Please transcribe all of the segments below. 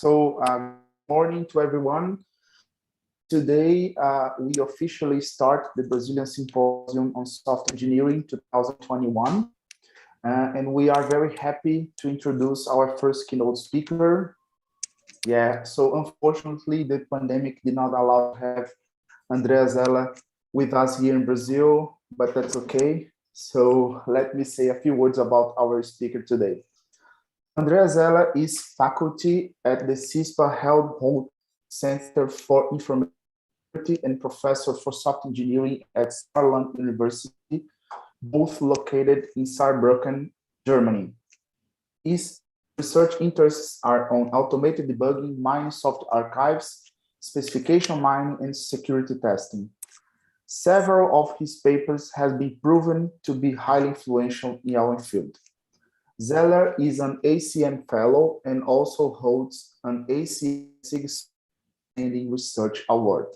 Good morning to everyone. Today, we officially start the Brazilian Symposium on Software Engineering 2021. And we are very happy to introduce our first keynote speaker. So unfortunately, the pandemic did not allow to have Andreas Zeller with us here in Brazil, but that's okay. So let me say a few words about our speaker today. Andreas Zeller is faculty at the CISPA Helmholtz Center for Information Security and professor for software engineering at Saarland University, both located in Saarbrücken, Germany. His research interests are on automated debugging, mining software archives, specification mining, and security testing. Several of his papers have been proven to be highly influential in our field. Zeller is an ACM Fellow and also holds an ACM Outstanding Research Award.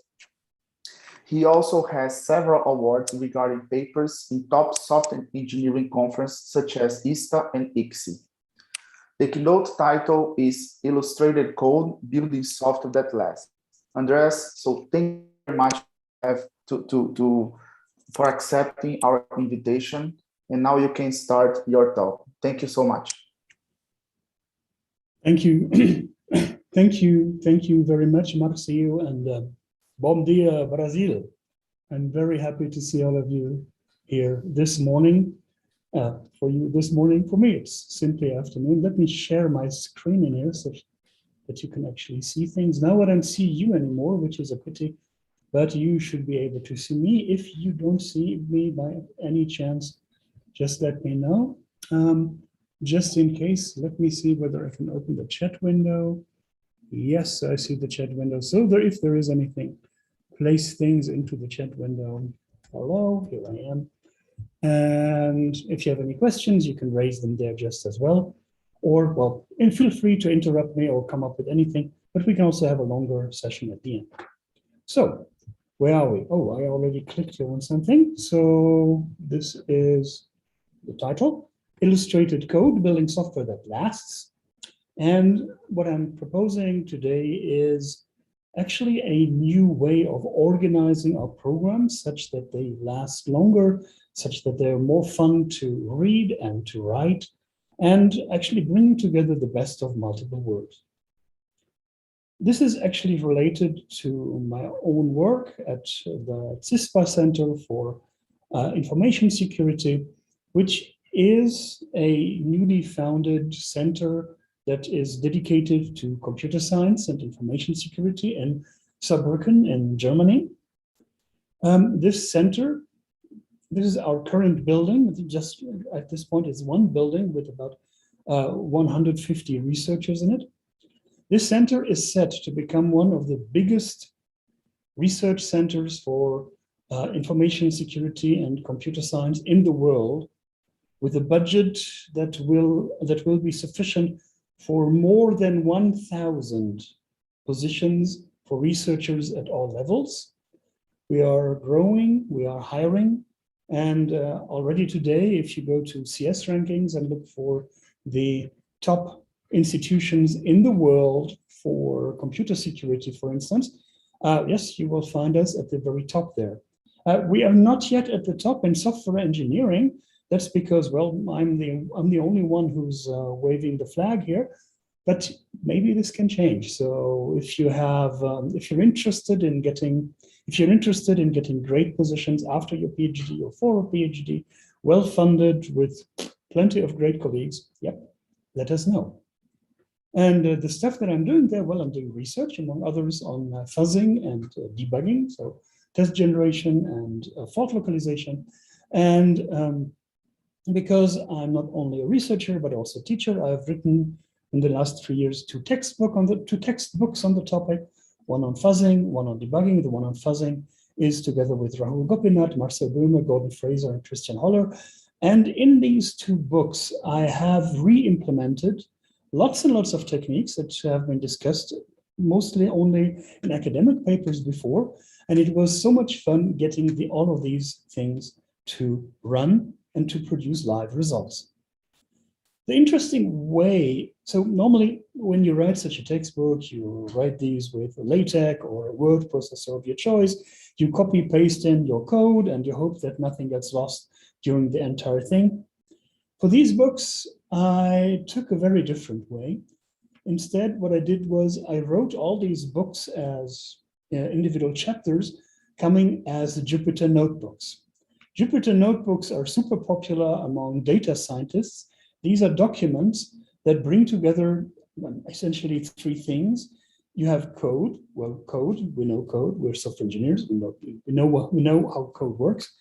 He also has several awards regarding papers in top software engineering conferences such as ISTA and ICSE. The keynote title is Illustrated Code, Building Software That Lasts. Andreas, so thank you very much for accepting our invitation. And now you can start your talk. Thank you so much. Thank you. Thank you very much, Marcio, and bom dia, Brazil. I'm very happy to see all of you here this morning. For you this morning, for me, it's simply afternoon. Let me share my screen in here so that you can actually see things. Now I don't see you anymore, which is a pity, but you should be able to see me. If you don't see me by any chance, just let me know. Just in case, let me see whether I can open the chat window. Yes, I see the chat window. So if there is anything, place things into the chat window. Hello, here I am. And if you have any questions, you can raise them there just as well. Or, well, and feel free to interrupt me or come up with anything, but we can also have a longer session at the end. So, where are we? Oh, I already clicked here on something. So this is the title, Illustrated Code, Building Software That Lasts. And what I'm proposing today is actually a new way of organizing our programs such that they last longer, such that they're more fun to read and to write, and actually bring together the best of multiple worlds. This is actually related to my own work at the CISPA Center for Information Security, which is a newly founded center that is dedicated to computer science and information security in Saarbrücken in Germany. This center, this is our current building. Just at this point, it's one building with about 150 researchers in it. This center is set to become one of the biggest research centers for information security and computer science in the world, with a budget that will be sufficient for more than 1,000 positions for researchers at all levels. We are growing, we are hiring, and already today, if you go to CS rankings and look for the top institutions in the world for computer security, for instance, yes, you will find us at the very top there. We are not yet at the top in software engineering. That's because, well, I'm the only one who's waving the flag here, but maybe this can change. So if you have, if you're interested in getting great positions after your PhD or for a PhD, well-funded with plenty of great colleagues, yep, let us know. And the stuff that I'm doing there, well, I'm doing research, among others, on fuzzing and debugging, so test generation and fault localization. And because I'm not only a researcher, but also a teacher, I've written in the last 3 years two textbooks on the topic, one on fuzzing, one on debugging. The one on fuzzing is together with Rahul Gopinath, Marcel Böhmer, Gordon Fraser, and Christian Holler. And in these two books, I have re-implemented lots and lots of techniques that have been discussed mostly only in academic papers before. And it was so much fun getting all of these things to run and to produce live results. The interesting way So normally when you write such a textbook, you write these with LaTeX or a word processor of your choice. You copy paste in your code and you hope that nothing gets lost during the entire thing. For these books, I took a very different way. Instead, what I did was I wrote all these books as individual chapters coming as Jupyter notebooks. Jupyter notebooks are super popular among data scientists. These are documents that bring together essentially three things. You have code. Well, code, we know code. We're software engineers. We know how code works.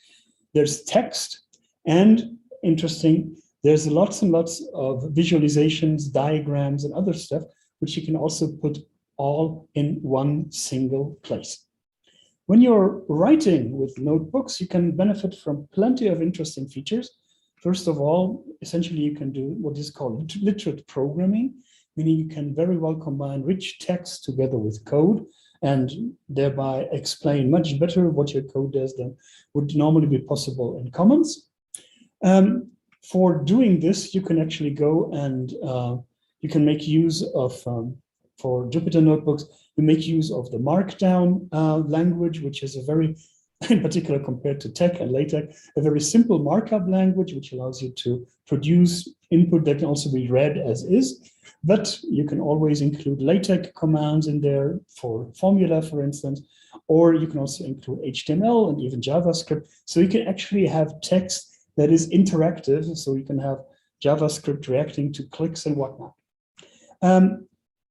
There's text, and interesting, there's lots and lots of visualizations, diagrams, and other stuff, which you can also put all in one single place. When you're writing with notebooks, you can benefit from plenty of interesting features. First of all, essentially, you can do what is called literate programming, meaning you can very well combine rich text together with code and thereby explain much better what your code does than would normally be possible in Commons. For doing this, you can actually go and you can make use of, for Jupyter notebooks, you make use of the Markdown language, which is a very, in particular compared to TeX and LaTeX, a very simple markup language, which allows you to produce input that can also be read as is. But you can always include LaTeX commands in there for formula, for instance, or you can also include HTML and even JavaScript. So you can actually have text that is interactive, so you can have JavaScript reacting to clicks and whatnot.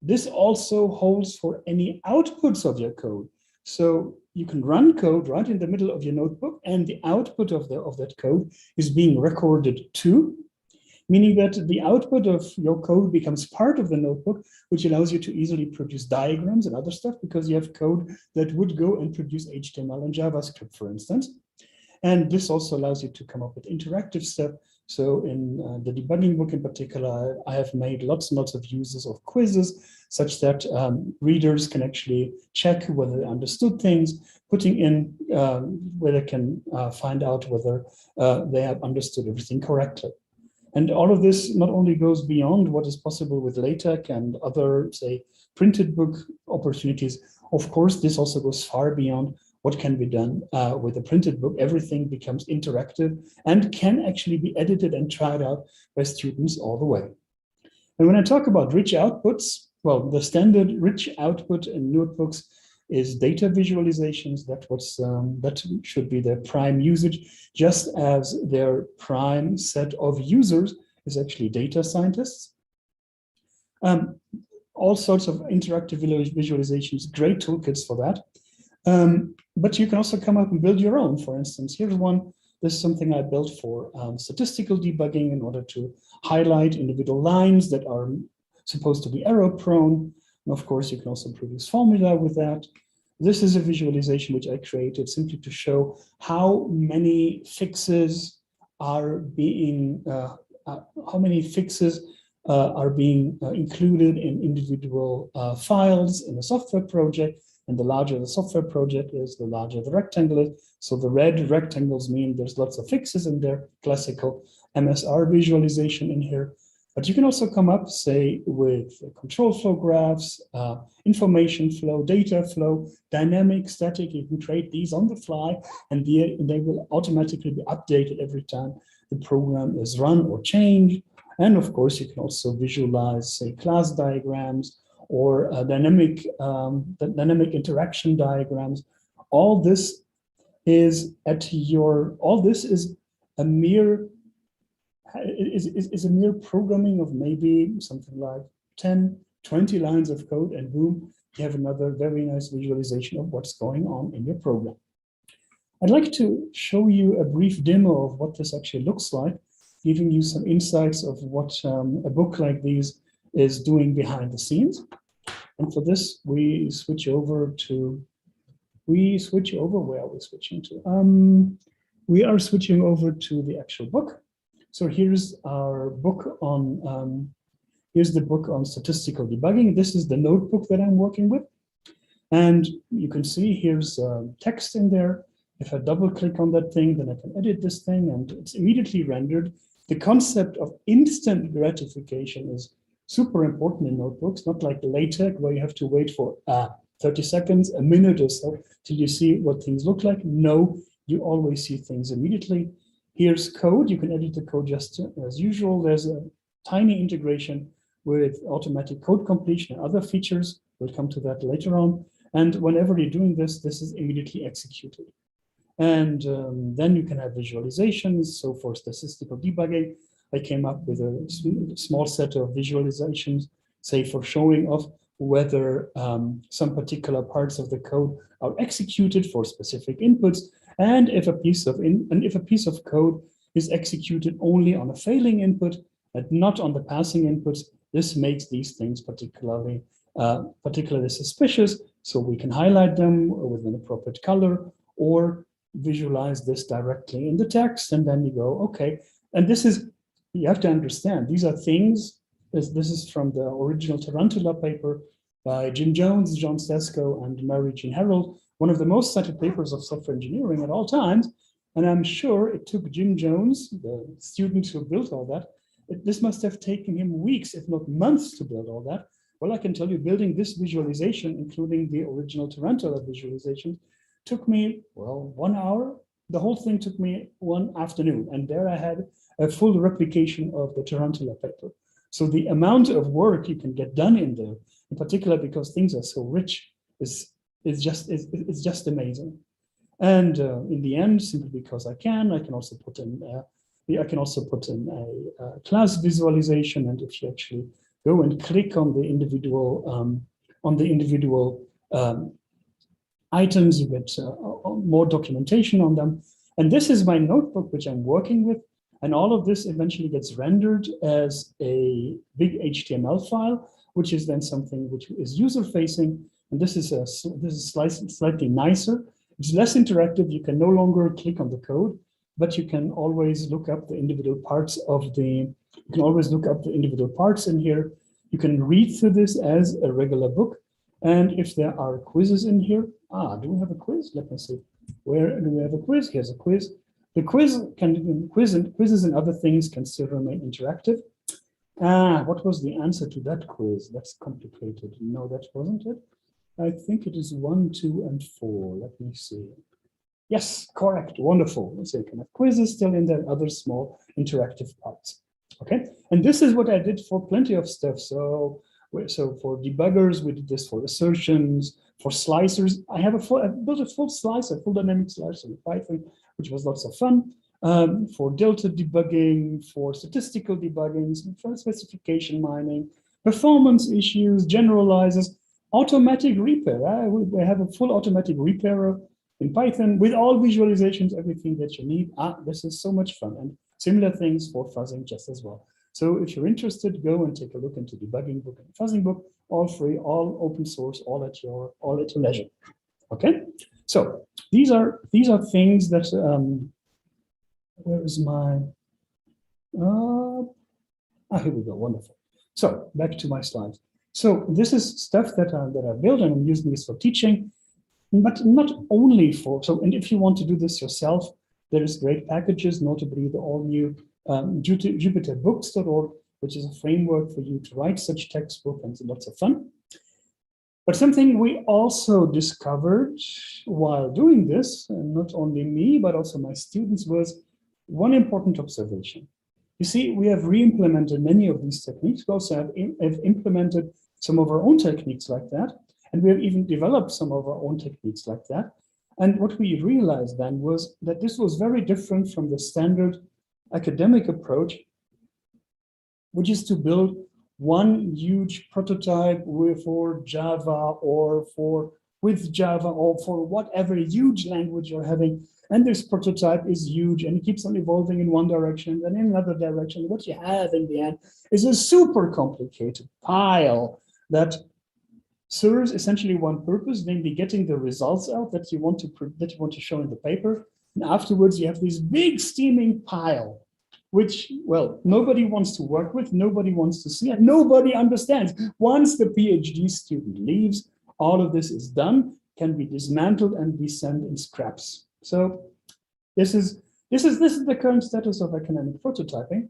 This also holds for any outputs of your code. So you can run code right in the middle of your notebook, and the output of that code is being recorded too, meaning that the output of your code becomes part of the notebook, which allows you to easily produce diagrams and other stuff because you have code that would go and produce HTML and JavaScript, for instance. And this also allows you to come up with interactive stuff. So in the debugging book in particular, I have made lots and lots of uses of quizzes such that readers can actually check whether they understood things, putting in where they can find out whether they have understood everything correctly. And all of this not only goes beyond what is possible with LaTeX and other, say, printed book opportunities. Of course, this also goes far beyond what can be done with a printed book. Everything becomes interactive and can actually be edited and tried out by students all the way. And when I talk about rich outputs, well, the standard rich output in notebooks is data visualizations. That should be their prime usage, just as their prime set of users is actually data scientists. All sorts of interactive visualizations, great toolkits for that. But you can also come up and build your own. For instance, here's one. This is something I built for statistical debugging in order to highlight individual lines that are supposed to be error prone. And of course, you can also produce formula with that. This is a visualization which I created simply to show how many fixes are being included in individual files in a software project. And the larger the software project is, the larger the rectangle is. So the red rectangles mean there's lots of fixes in there, classical MSR visualization in here. But you can also come up, say, with control flow graphs, information flow, data flow, dynamic, static. You can create these on the fly, and they will automatically be updated every time the program is run or changed. And of course, you can also visualize, say, class diagrams or dynamic interaction diagrams. All this is a mere programming of maybe something like 10, 20 lines of code, and boom, you have another very nice visualization of what's going on in your program. I'd like to show you a brief demo of what this actually looks like, giving you some insights of what a book like these is doing behind the scenes. And for this, we switch over to, where are we switching to? We are switching over to the actual book. So here's our book on, here's the book on statistical debugging. This is the notebook that I'm working with. And you can see here's text in there. If I double click on that thing, then I can edit this thing and it's immediately rendered. The concept of instant gratification is super important in notebooks, not like LaTeX where you have to wait for 30 seconds, a minute or so till you see what things look like. No, you always see things immediately. Here's code. You can edit the code just as usual. There's a tiny integration with automatic code completion and other features. We'll come to that later on. And whenever you're doing this, this is immediately executed. And then you can have visualizations. So for statistical debugging, I came up with a small set of visualizations, say for showing off whether some particular parts of the code are executed for specific inputs, and if a piece of code is executed only on a failing input and not on the passing inputs, this makes these things particularly suspicious. So we can highlight them with an appropriate color or visualize this directly in the text, and then you go, okay. And this is, you have to understand, these are things. This is from the original Tarantula paper by Jim Jones, John Stesko, and Mary Jean Harold, one of the most cited papers of software engineering at all times. And I'm sure it took Jim Jones, the student who built all that, this must have taken him weeks, if not months, to build all that. Well, I can tell you, building this visualization, including the original Tarantula visualization, took me, well, 1 hour. The whole thing took me 1 afternoon. And there I had a full replication of the Tarantula paper. So the amount of work you can get done in there, in particular because things are so rich, is just amazing. And in the end, simply because I can also put in a class visualization. And if you actually go and click on the individual items, you get more documentation on them. And this is my notebook, which I'm working with. And all of this eventually gets rendered as a big HTML file, which is then something which is user-facing. And this is slightly nicer. It's less interactive. You can no longer click on the code, but you can always look up the individual parts in here. You can read through this as a regular book. And if there are quizzes in here, do we have a quiz? Let me see. Where do we have a quiz? Here's a quiz. The quizzes and other things can still remain interactive. What was the answer to that quiz? That's complicated. No, that wasn't it. I think it is 1, 2, and 4. Let me see. Yes, correct. Wonderful. So you can have quizzes still in there, other small interactive parts. Okay, and this is what I did for plenty of stuff. So for debuggers, we did this for assertions, for slicers. I built a full slicer, full dynamic slicer in Python, which was lots of fun. For delta debugging, for statistical debugging, for specification mining, performance issues, generalizers, automatic repair. We have a full automatic repairer in Python with all visualizations, everything that you need. This is so much fun. And similar things for fuzzing just as well. So if you're interested, go and take a look into debugging book and fuzzing book, all free, all open source, all at your leisure. Okay, so these are things that where is my here we go, wonderful. So back to my slides. So this is stuff that I built, and I'm using this for teaching, but not only for and if you want to do this yourself, there is great packages, notably the all new JupyterBooks.org, which is a framework for you to write such textbook, and lots of fun. But something we also discovered while doing this, and not only me, but also my students, was one important observation. You see, we have re-implemented many of these techniques. We also have implemented some of our own techniques like that, and we have even developed some of our own techniques like that. And what we realized then was that this was very different from the standard academic approach, which is to build one huge prototype for Java or with Java or for whatever huge language you're having. And this prototype is huge and it keeps on evolving in one direction and in another direction. What you have in the end is a super complicated pile that serves essentially one purpose, namely getting the results out that you want to show in the paper. And afterwards, you have this big steaming pile, which, well, nobody wants to work with, nobody wants to see, and nobody understands. Once the PhD student leaves, all of this is done, can be dismantled and be sent in scraps. So this is the current status of academic prototyping.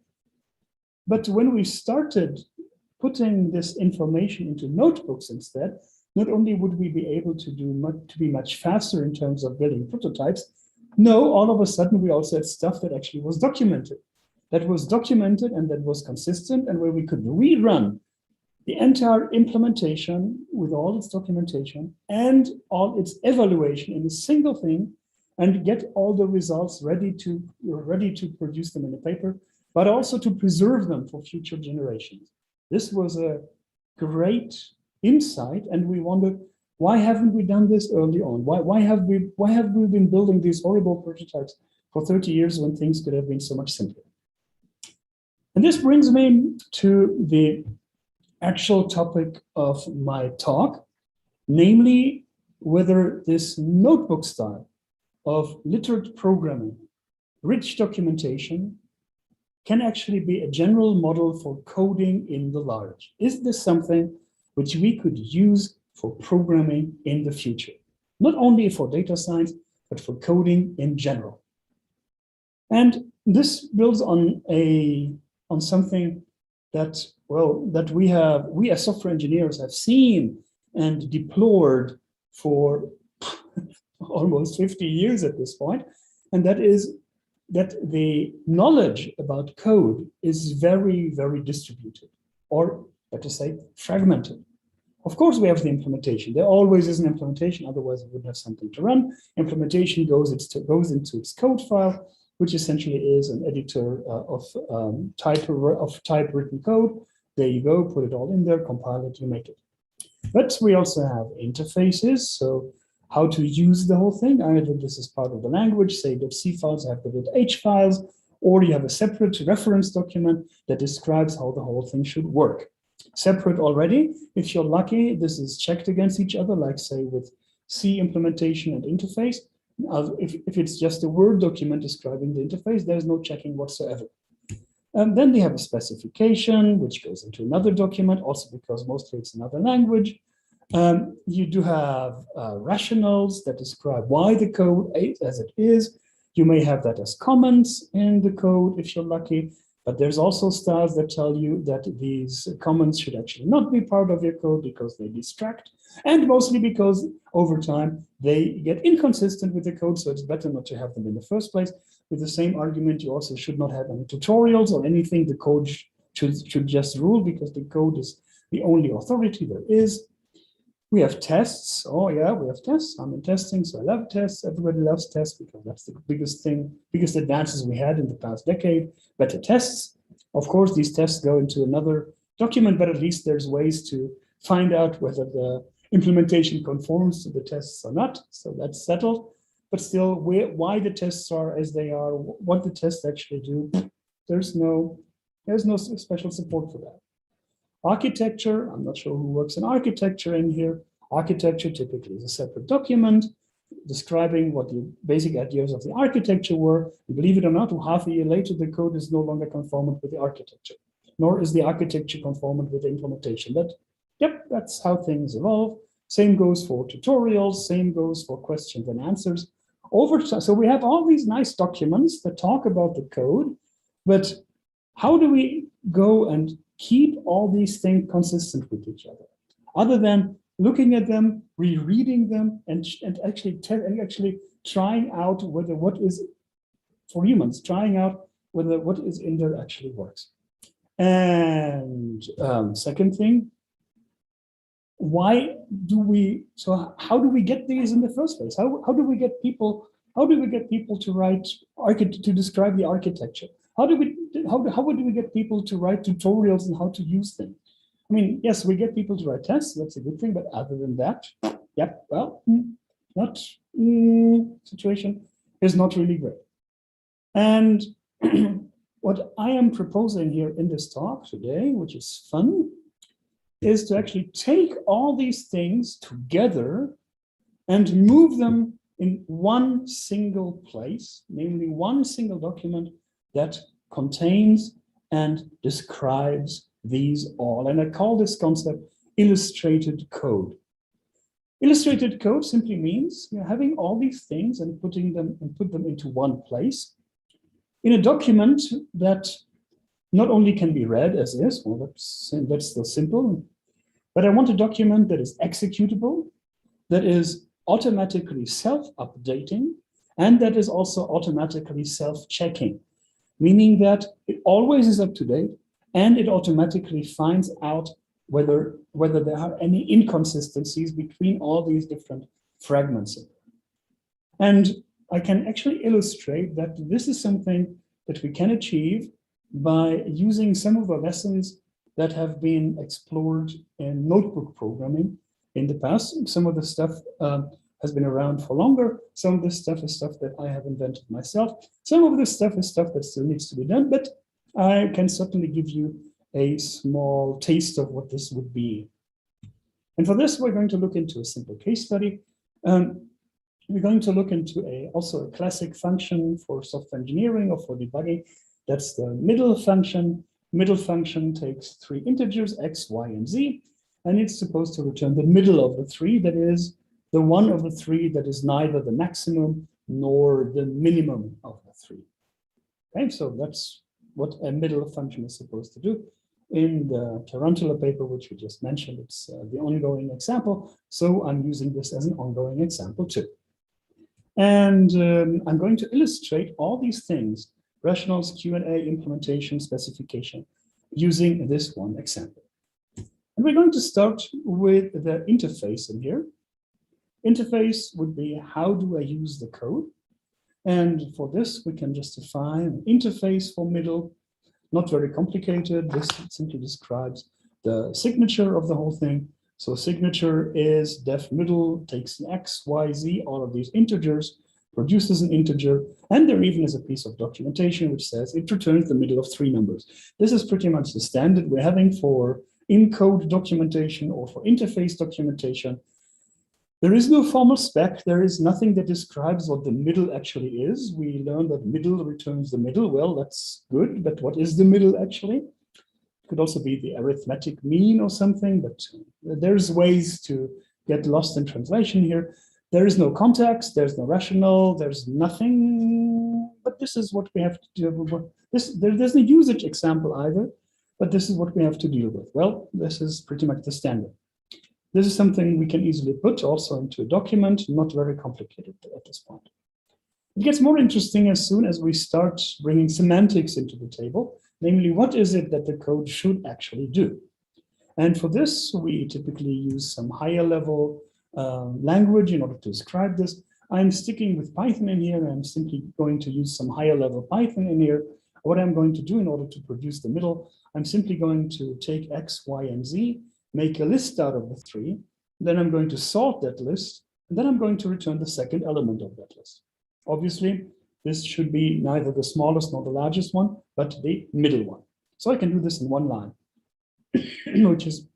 But when we started putting this information into notebooks instead, not only would we be able to be much faster in terms of building prototypes, no, all of a sudden we also had stuff that actually was documented. That was documented and that was consistent, and where we could rerun the entire implementation with all its documentation and all its evaluation in a single thing, and get all the results ready to produce them in a paper, but also to preserve them for future generations. This was a great insight, and we wondered, why haven't we done this early on? Why have we been building these horrible prototypes for 30 years when things could have been so much simpler? And this brings me to the actual topic of my talk, namely whether this notebook style of literate programming, rich documentation, can actually be a general model for coding in the large. Is this something which we could use for programming in the future? Not only for data science, but for coding in general. And this builds on something that, well, that we as software engineers have seen and deplored for almost 50 years at this point. And that is that the knowledge about code is very, very distributed, or better say, fragmented. Of course, we have the implementation. There always is an implementation, otherwise it wouldn't have something to run. Implementation goes into its code file, which essentially is an editor of typewritten code. There you go, put it all in there, compile it, you make it. But we also have interfaces, so how to use the whole thing. Either this is part of the language, say .c files have the .h files, or you have a separate reference document that describes how the whole thing should work. Separate already, if you're lucky, this is checked against each other, like say with C implementation and interface. If it's just a Word document describing the interface, there's no checking whatsoever. And then they have a specification, which goes into another document, also because mostly it's another language. You do have rationals that describe why the code is as it is. You may have that as comments in the code if you're lucky, but there's also styles that tell you that these comments should actually not be part of your code because they distract, and mostly because over time they get inconsistent with the code, so it's better not to have them in the first place. With the same argument, you also should not have any tutorials or anything. The code should just rule because the code is the only authority there is. We have tests. Oh yeah, we have tests. I'm in testing, so I love tests. Everybody loves tests because that's the biggest advances we had in the past decade. Better tests. Of course, these tests go into another document, but at least there's ways to find out whether the implementation conforms to the tests or not. So that's settled. But still, why the tests are as they are, what the tests actually do, there's no special support for that. Architecture, I'm not sure who works in architecture in here. Architecture typically is a separate document describing what the basic ideas of the architecture were. And believe it or not, half a year later, the code is no longer conformant with the architecture, nor is the architecture conformant with the implementation. But yep, that's how things evolve. Same goes for tutorials, same goes for questions and answers. Over time, so we have all these nice documents that talk about the code, but how do we go and keep all these things consistent with each other, other than looking at them, rereading them, and actually trying out whether what is, for humans, trying out whether what is in there actually works. And second thing, how do we get these in the first place? How do we get people to describe the architecture? How would we get people to write tutorials on how to use them? I mean, yes, we get people to write tests, that's a good thing, but other than that, yep, well, situation is not really great. And what I am proposing here in this talk today, which is fun, is to actually take all these things together and move them in one single place, namely one single document that contains and describes these all. And I call this concept illustrated code. Illustrated code simply means having all these things and put them into one place in a document that not only can be read as is, well, that's still simple, but I want a document that is executable, that is automatically self-updating, and that is also automatically self-checking, meaning that it always is up to date, and it automatically finds out whether there are any inconsistencies between all these different fragments. And I can actually illustrate that this is something that we can achieve by using some of the lessons that have been explored in notebook programming in the past. Some of the stuff has been around for longer. Some of this stuff is stuff that I have invented myself. Some of this stuff is stuff that still needs to be done, but I can certainly give you a small taste of what this would be. And for this, we're going to look into a simple case study. We're going to look into also a classic function for software engineering or for debugging. That's the middle function. Middle function takes 3 integers, x, y, and z, and it's supposed to return the middle of the 3, that is the one of the 3 that is neither the maximum nor the minimum of the 3. Okay, so that's what a middle function is supposed to do. In the Tarantula paper, which we just mentioned, it's the ongoing example. So I'm using this as an ongoing example too. And I'm going to illustrate all these things, rationals, Q&A, implementation, specification, using this one example. And we're going to start with the interface in here. Interface would be, how do I use the code? And for this, we can just define an interface for middle. Not very complicated. This simply describes the signature of the whole thing. So signature is def middle, takes an x, y, z, all of these integers, produces an integer, and there even is a piece of documentation which says it returns the middle of 3 numbers. This is pretty much the standard we're having for in-code documentation or for interface documentation. There is no formal spec. There is nothing that describes what the middle actually is. We learned that middle returns the middle. Well, that's good, but what is the middle actually? It could also be the arithmetic mean or something, but there's ways to get lost in translation here. There is no context, there's no rational, there's nothing, but this is what we have to deal with. There's no usage example either, but this is what we have to deal with. Well, this is pretty much the standard. This is something we can easily put also into a document, not very complicated at this point. It gets more interesting as soon as we start bringing semantics into the table, namely, what is it that the code should actually do? And for this, we typically use some higher level language in order to describe this. I'm sticking with Python in here. I'm simply going to use some higher level Python in here. What I'm going to do in order to produce the middle, I'm simply going to take X, Y, and Z, make a list out of the 3, then I'm going to sort that list, and then I'm going to return the second element of that list. Obviously, this should be neither the smallest nor the largest one, but the middle one. So I can do this in one line, which is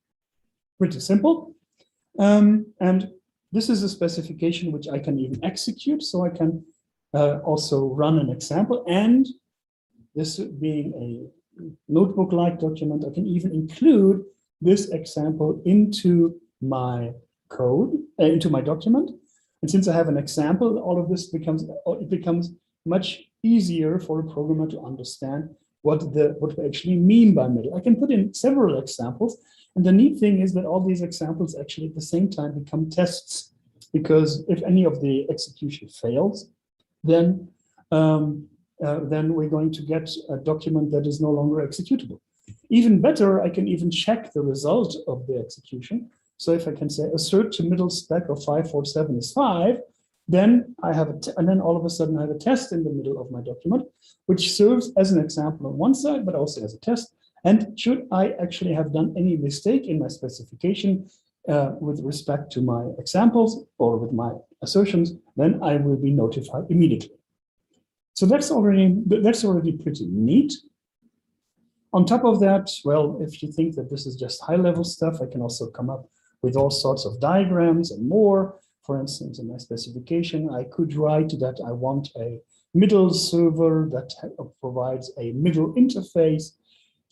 pretty simple. And this is a specification which I can even execute, so I can also run an example. And this being a notebook-like document, I can even include this example into my code, into my document. And since I have an example, all of this becomes much easier for a programmer to understand what we actually mean by middle. I can put in several examples. And the neat thing is that all these examples actually at the same time become tests, because if any of the execution fails, then we're going to get a document that is no longer executable. Even better, I can even check the result of the execution. So if I can say assert to middle spec of 547 is 5, then I have and then all of a sudden I have a test in the middle of my document, which serves as an example on one side, but also as a test. And should I actually have done any mistake in my specification with respect to my examples or with my assertions, then I will be notified immediately. So that's already pretty neat. On top of that, well, if you think that this is just high-level stuff, I can also come up with all sorts of diagrams and more. For instance, in my specification, I could write that I want a middle server that provides a middle interface.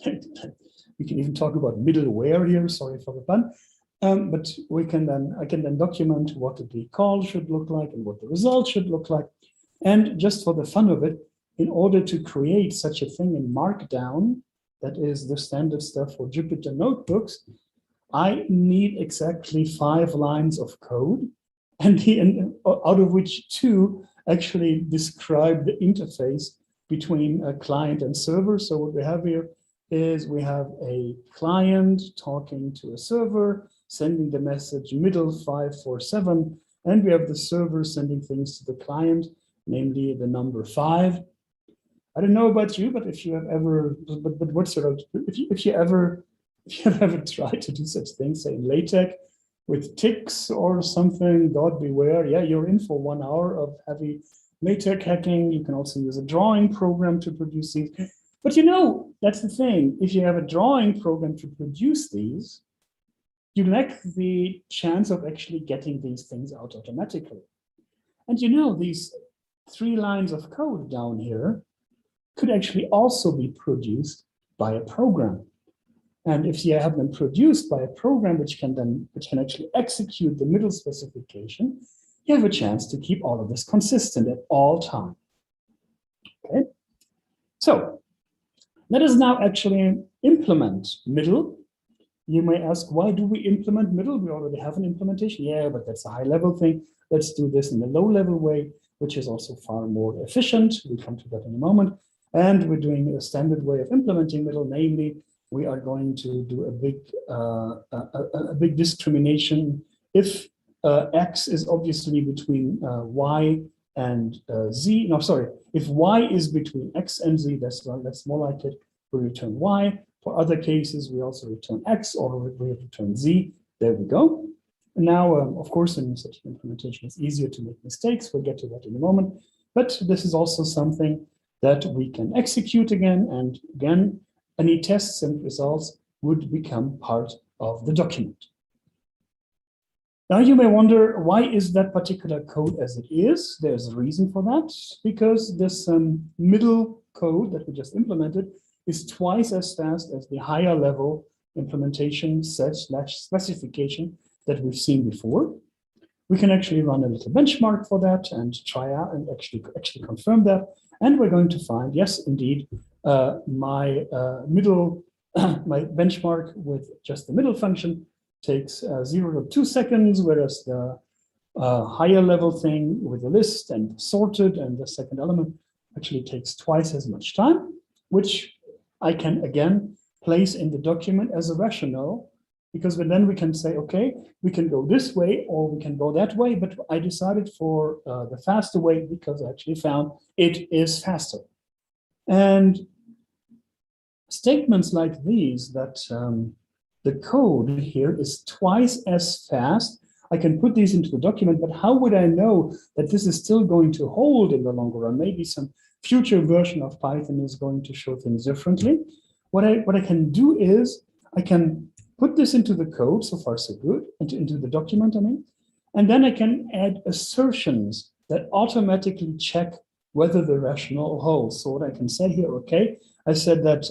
We can even talk about middleware here, sorry for the pun. But I can then document what the call should look like and what the result should look like. And just for the fun of it, in order to create such a thing in Markdown, that is the standard stuff for Jupyter notebooks, I need exactly 5 lines of code, and out of which 2 actually describe the interface between a client and server. So what we have here is we have a client talking to a server, sending the message middle 547, and we have the server sending things to the client, namely the number 5. I don't know about you, but if you have ever, but what sort of, if you have ever tried to do such things, say in LaTeX with ticks or something, God beware. Yeah, you're in for 1 hour of heavy LaTeX hacking. You can also use a drawing program to produce these. But you know, that's the thing. If you have a drawing program to produce these, you lack the chance of actually getting these things out automatically. And you know, these 3 lines of code down here could actually also be produced by a program. And if you have them produced by a program which can actually execute the middle specification, you have a chance to keep all of this consistent at all time. Okay, so let us now actually implement middle. You may ask, why do we implement middle? We already have an implementation. Yeah, but that's a high-level thing. Let's do this in a low-level way, which is also far more efficient. We'll come to that in a moment. And we're doing a standard way of implementing middle, namely, we are going to do a big discrimination. If X is obviously between Y and Z, no, sorry, if Y is between X and Z, that's more like it, we return Y. For other cases, we also return X or we return Z. There we go. And now, of course, in such an implementation, it's easier to make mistakes. We'll get to that in a moment. But this is also something that we can execute again, and again, any tests and results would become part of the document. Now you may wonder, why is that particular code as it is? There's a reason for that, because this middle code that we just implemented is twice as fast as the higher level implementation /specification that we've seen before. We can actually run a little benchmark for that and try out and actually confirm that. And we're going to find, yes, indeed, my my benchmark with just the middle function takes 0 to 2 seconds, whereas the higher level thing with the list and sorted and the second element actually takes twice as much time, which I can again place in the document as a rationale, because then we can say, okay, we can go this way or we can go that way, but I decided for the faster way because I actually found it is faster. And statements like these, that the code here is twice as fast, I can put these into the document, but how would I know that this is still going to hold in the longer run? Maybe some future version of Python is going to show things differently. What I can do is I can put this into the code, so far so good, into the document, I mean, and then I can add assertions that automatically check whether the rationale holds. So what I can say here, okay, I said that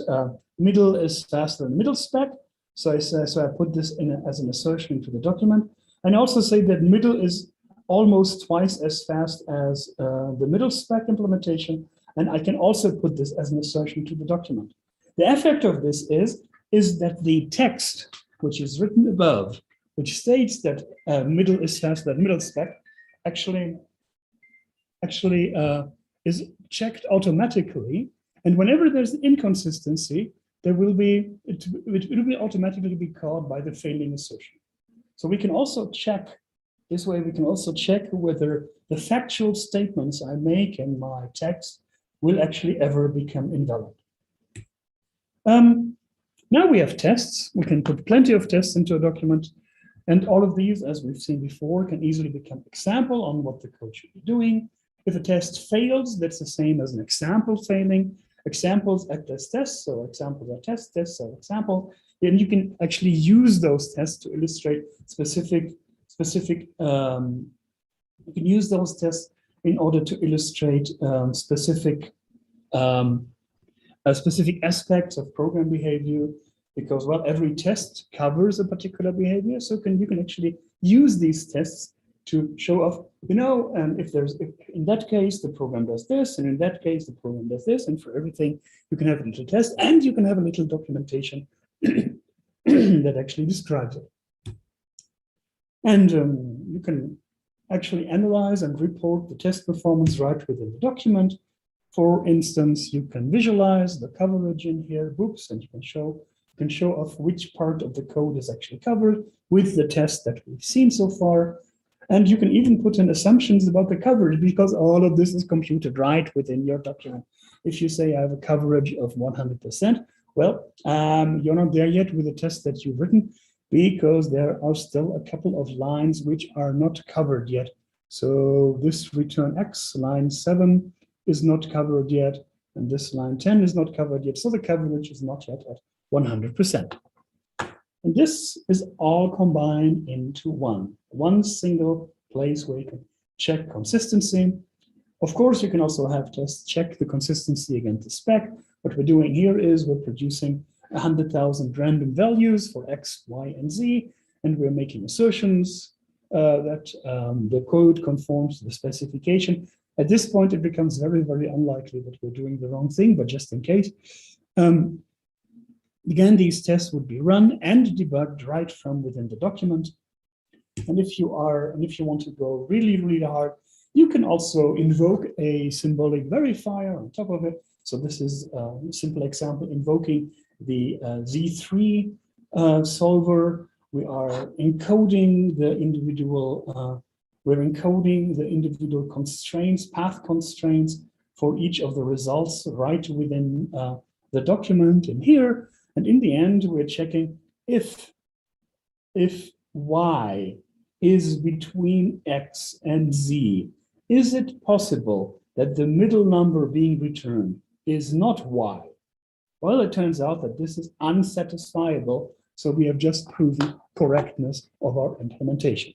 middle is faster than middle spec, so I put this in as an assertion into the document, and I also say that middle is almost twice as fast as the middle spec implementation, and I can also put this as an assertion to the document. The effect of this is that the text, which is written above, which states that middle is faster than middle spec, actually is checked automatically. And whenever there's an inconsistency, it will automatically be called by the failing assertion. So we can also check, this way we can also check whether the factual statements I make in my text will actually ever become invalid. Now we have tests. We can put plenty of tests into a document, and all of these, as we've seen before, can easily become example on what the code should be doing. If a test fails, that's the same as an example failing. Examples act as tests, so examples are tests, tests are example. Then you can actually use those tests to illustrate specific. You can use those tests in order to illustrate specific aspects of program behavior, because, well, every test covers a particular behavior. So you can actually use these tests to show off, and if in that case, the program does this, and in that case, the program does this, and for everything, you can have a little test, and you can have a little documentation that actually describes it. And you can actually analyze and report the test performance right within the document. For instance, you can visualize the coverage in here, books, and you can show off which part of the code is actually covered with the test that we've seen so far. And you can even put in assumptions about the coverage, because all of this is computed right within your document. If you say I have a coverage of 100%, well, you're not there yet with the test that you've written, because there are still a couple of lines which are not covered yet. So this return X, line 7, is not covered yet, and this line 10 is not covered yet. So the coverage is not yet at 100%. And this is all combined into one single place where you can check consistency. Of course, you can also have tests check the consistency against the spec. What we're doing here is we're producing 100,000 random values for X, Y, and Z, and we're making assertions that the code conforms to the specification. At this point, it becomes very, very unlikely that we're doing the wrong thing, but just in case. Again, these tests would be run and debugged right from within the document. And if you want to go really, really hard, you can also invoke a symbolic verifier on top of it. So this is a simple example invoking the Z3 solver. We are encoding the individual constraints, path constraints for each of the results right within the document in here. And in the end, we're checking if Y is between X and Z, is it possible that the middle number being returned is not Y? Well, it turns out that this is unsatisfiable, so we have just proven correctness of our implementation.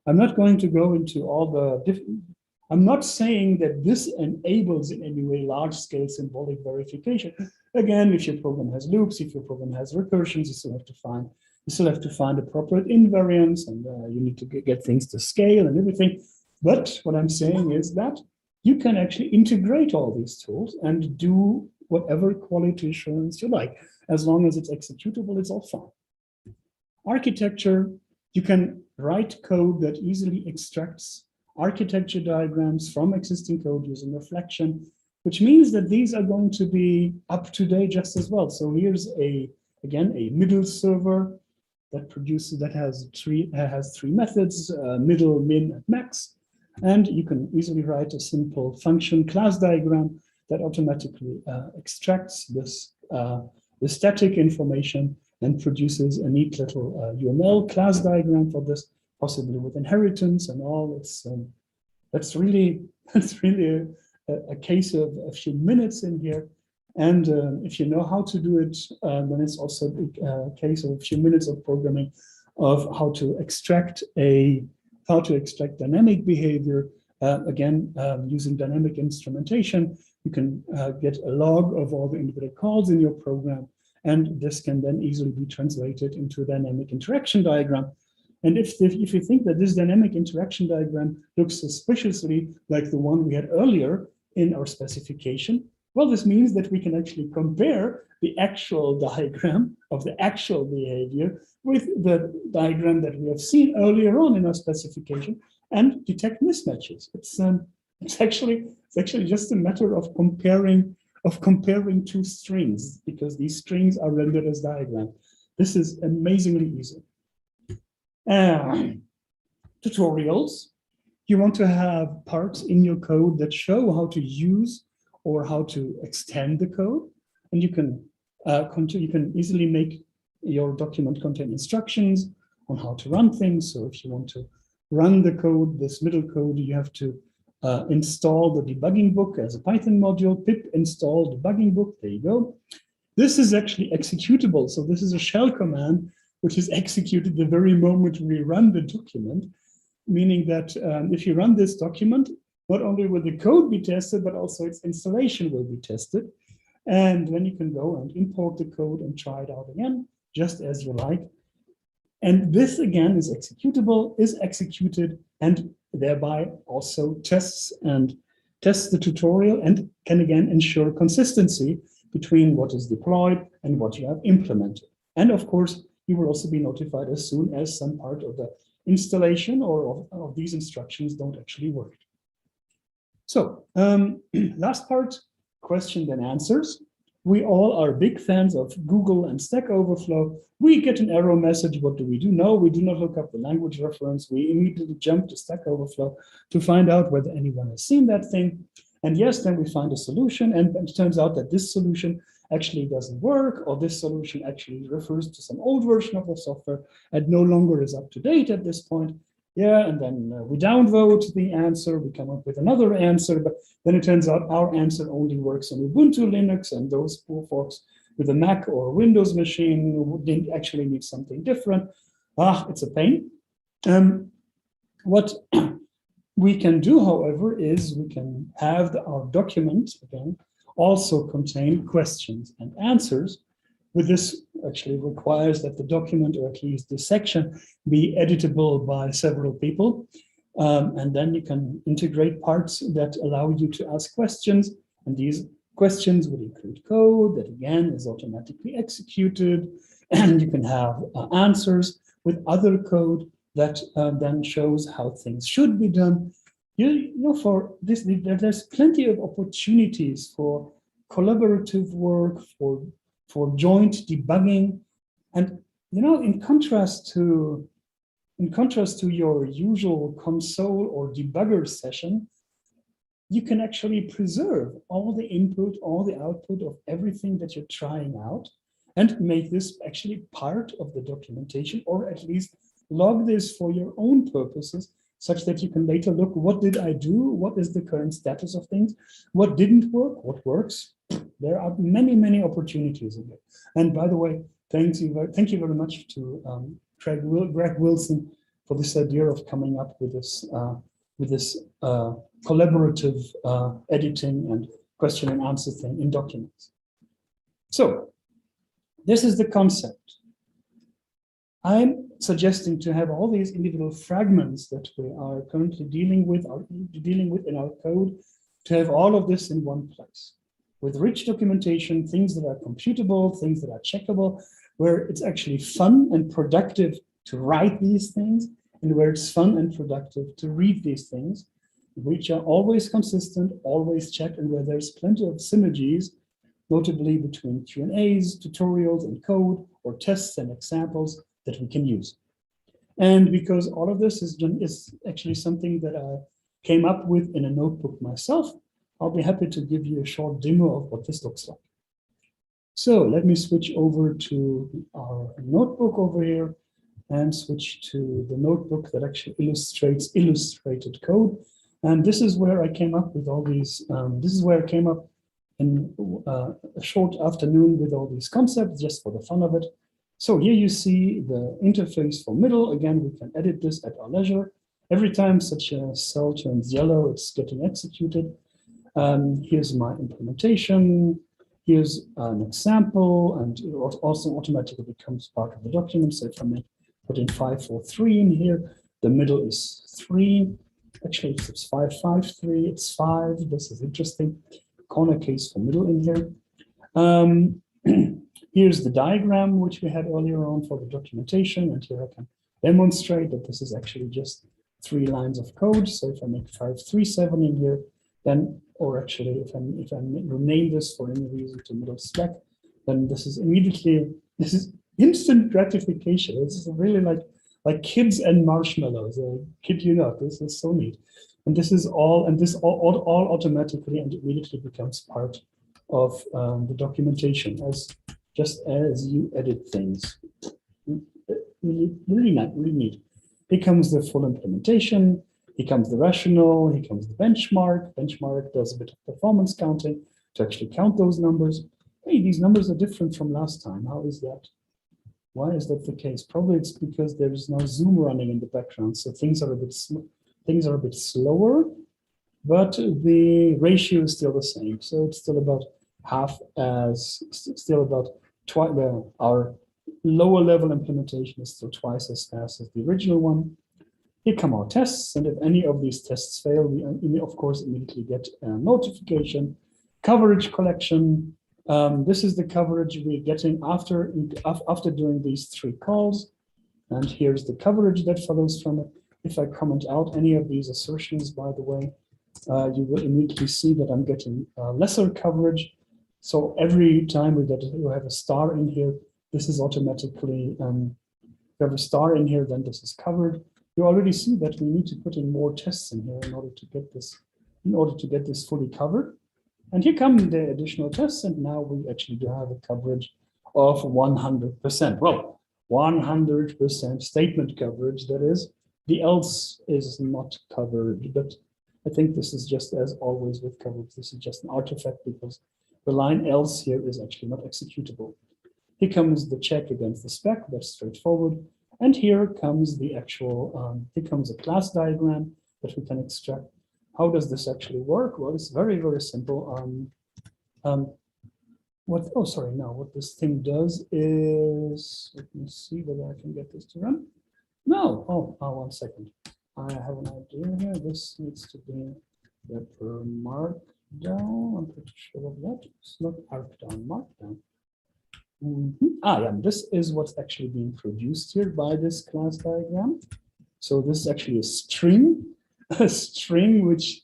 I'm not going to go into all the different, I'm not saying that this enables in any way large-scale symbolic verification. Again, if your program has loops, if your program has recursions, you still have to find appropriate invariants, and you need to get things to scale and everything. But what I'm saying is that you can actually integrate all these tools and do whatever quality assurance you like. As long as it's executable, it's all fine. Architecture, you can write code that easily extracts architecture diagrams from existing code using reflection, which means that these are going to be up to date just as well. So here's again a middle server that has three methods, middle, min, and max. And you can easily write a simple function class diagram that automatically extracts this the static information and produces a neat little UML class diagram for this, possibly with inheritance and all. That's really a case of a few minutes in here. And if you know how to do it, then it's also a case of a few minutes of programming of how to extract dynamic behavior. Again, using dynamic instrumentation, you can get a log of all the individual calls in your program, and this can then easily be translated into a dynamic interaction diagram. And if you think that this dynamic interaction diagram looks suspiciously like the one we had earlier in our specification, well, this means that we can actually compare the actual diagram of the actual behavior with the diagram that we have seen earlier on in our specification and detect mismatches. It's actually just a matter of comparing two strings, because these strings are rendered as diagrams. This is amazingly easy. Tutorials. You want to have parts in your code that show how to use or how to extend the code, and you can easily make your document contain instructions on how to run things. So if you want to run the code, this middle code, you have to install the debugging book as a Python module, pip install debugging book, there you go. This is actually executable. So this is a shell command which is executed the very moment we run the document, meaning that if you run this document, not only will the code be tested, but also its installation will be tested. And then you can go and import the code and try it out again, just as you like. And this again is executable, is executed, and thereby also tests the tutorial and can again ensure consistency between what is deployed and what you have implemented. And of course, you will also be notified as soon as some part of the installation or of these instructions don't actually work. So last part, question and answers. We all are big fans of Google and Stack Overflow. We get an error message. What do we do? No, we do not look up the language reference. We immediately jump to Stack Overflow to find out whether anyone has seen that thing. And yes, then we find a solution. And it turns out that this solution actually doesn't work, or this solution actually refers to some old version of the software and no longer is up to date at this point. Yeah, and then we downvote the answer, we come up with another answer, but then it turns out our answer only works on Ubuntu Linux, and those poor folks with a Mac or Windows machine didn't actually need something different. It's a pain. What we can do, however, is we can have our document, again, also contain questions and answers. With this actually requires that the document, or at least the section, be editable by several people. And then you can integrate parts that allow you to ask questions. And these questions would include code that, again, is automatically executed. And you can have answers with other code that then shows how things should be done. You know, for this, there's plenty of opportunities for collaborative work, for joint debugging. And, you know, in contrast to your usual console or debugger session, you can actually preserve all the input, all the output of everything that you're trying out, and make this actually part of the documentation, or at least log this for your own purposes, such that you can later look, what did I do? What is the current status of things? What didn't work? What works? There are many, many opportunities in it. And by the way, thank you very much to Greg Wilson for this idea of coming up with this collaborative editing and question and answer thing in documents. So this is the concept. I'm suggesting to have all these individual fragments that we are currently dealing with in our code, to have all of this in one place, with rich documentation, things that are computable, things that are checkable, where it's actually fun and productive to write these things, and where it's fun and productive to read these things, which are always consistent, always checked, and where there's plenty of synergies, notably between Q&As, tutorials, and code, or tests and examples that we can use. And because all of this is actually something that I came up with in a notebook myself, I'll be happy to give you a short demo of what this looks like. So let me switch over to our notebook over here and switch to the notebook that actually illustrates illustrated code. And this is where I came up with all these, this is where I came up in a short afternoon with all these concepts, just for the fun of it. So here you see the interface for middle. Again, we can edit this at our leisure. Every time such a cell turns yellow, it's getting executed. Here's my implementation. Here's an example, and it also automatically becomes part of the document. So if I put in 543 in here, the middle is 3. Actually, it's 553, it's 5. This is interesting. Corner case for middle in here. Here's the diagram, which we had earlier on for the documentation. And here I can demonstrate that this is actually just 3 lines of code. So if I make 537 in here, then, or actually if I rename this for any reason to middle stack, then this is instant gratification. This is really like kids and marshmallows. I kid you not, this is so neat. And this is all, and this all automatically and immediately becomes part of the documentation just as you edit things. Really neat. Here comes the full implementation. Here comes the rational. Here comes the benchmark. Benchmark does a bit of performance counting to actually count those numbers. Hey, these numbers are different from last time. How is that? Why is that the case? Probably it's because there is no Zoom running in the background, so things are a bit slower, but the ratio is still the same. So it's still about half as, still about twice. Well, our lower level implementation is still twice as fast as the original one. Here come our tests, and if any of these tests fail, we of course immediately get a notification. Coverage collection. This is the coverage we're getting after doing these 3 calls. And here's the coverage that follows from it. If I comment out any of these assertions, by the way, you will immediately see that I'm getting lesser coverage. So every time we have a star in here, this is automatically, if you have a star in here, then this is covered. You already see that we need to put in more tests in here in order to get this fully covered. And here come the additional tests, and now we actually do have a coverage of 100%. Well, 100% statement coverage, that is. The else is not covered, but I think this is just as always with coverage. This is just an artifact because the line else here is actually not executable. Here comes the check against the spec, that's straightforward. And here comes the actual, here comes a class diagram that we can extract. How does this actually work? Well, it's very, very simple. What this thing does is, let me see whether I can get this to run. No, oh, 1 second. I have an idea here. This needs to be the markdown. I'm pretty sure of that. It's not markdown, markdown. Yeah, this is what's actually being produced here by this class diagram. So this is actually a string which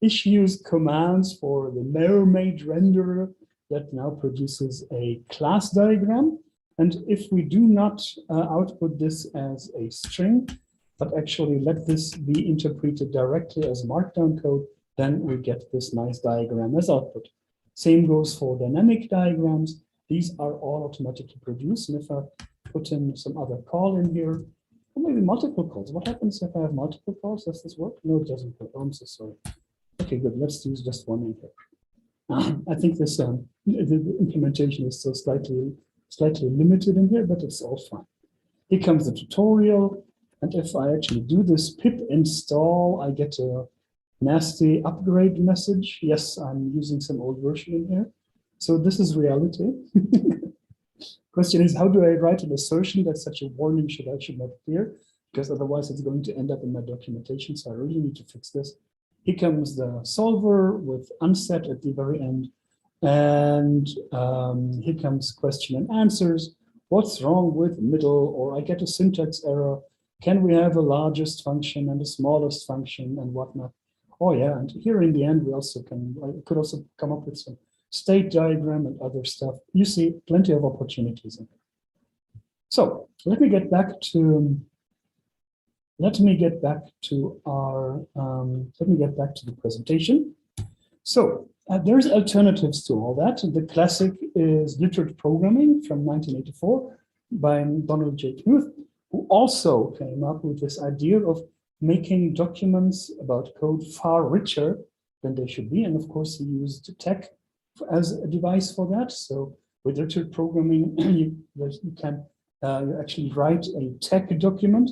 issues commands for the mermaid renderer that now produces a class diagram. And if we do not output this as a string, but actually let this be interpreted directly as markdown code, then we get this nice diagram as output. Same goes for dynamic diagrams. These are all automatically produced. And if I put in some other call in here, or maybe multiple calls, what happens if I have multiple calls? Does this work? No, it doesn't work. Oh, I'm so sorry. Okay, good. Let's use just one in here. I think this the implementation is still slightly limited in here, but it's all fine. Here comes the tutorial. And if I actually do this pip install, I get a nasty upgrade message. Yes, I'm using some old version in here. So this is reality. Question is, how do I write an assertion that such a warning should not appear? Because otherwise it's going to end up in my documentation. So I really need to fix this. Here comes the solver with unset at the very end. And here comes question and answers. What's wrong with middle? Or I get a syntax error. Can we have a largest function and a smallest function and whatnot? Oh yeah, and here in the end, we also could also come up with some state diagram and other stuff. You see plenty of opportunities in there. So let me get back to the presentation. So there's alternatives to all that. The classic is literate programming from 1984 by Donald J. Knuth, who also came up with this idea of making documents about code far richer than they should be. And of course, he used tech as a device for that. So with literate programming, you can actually write a tech document,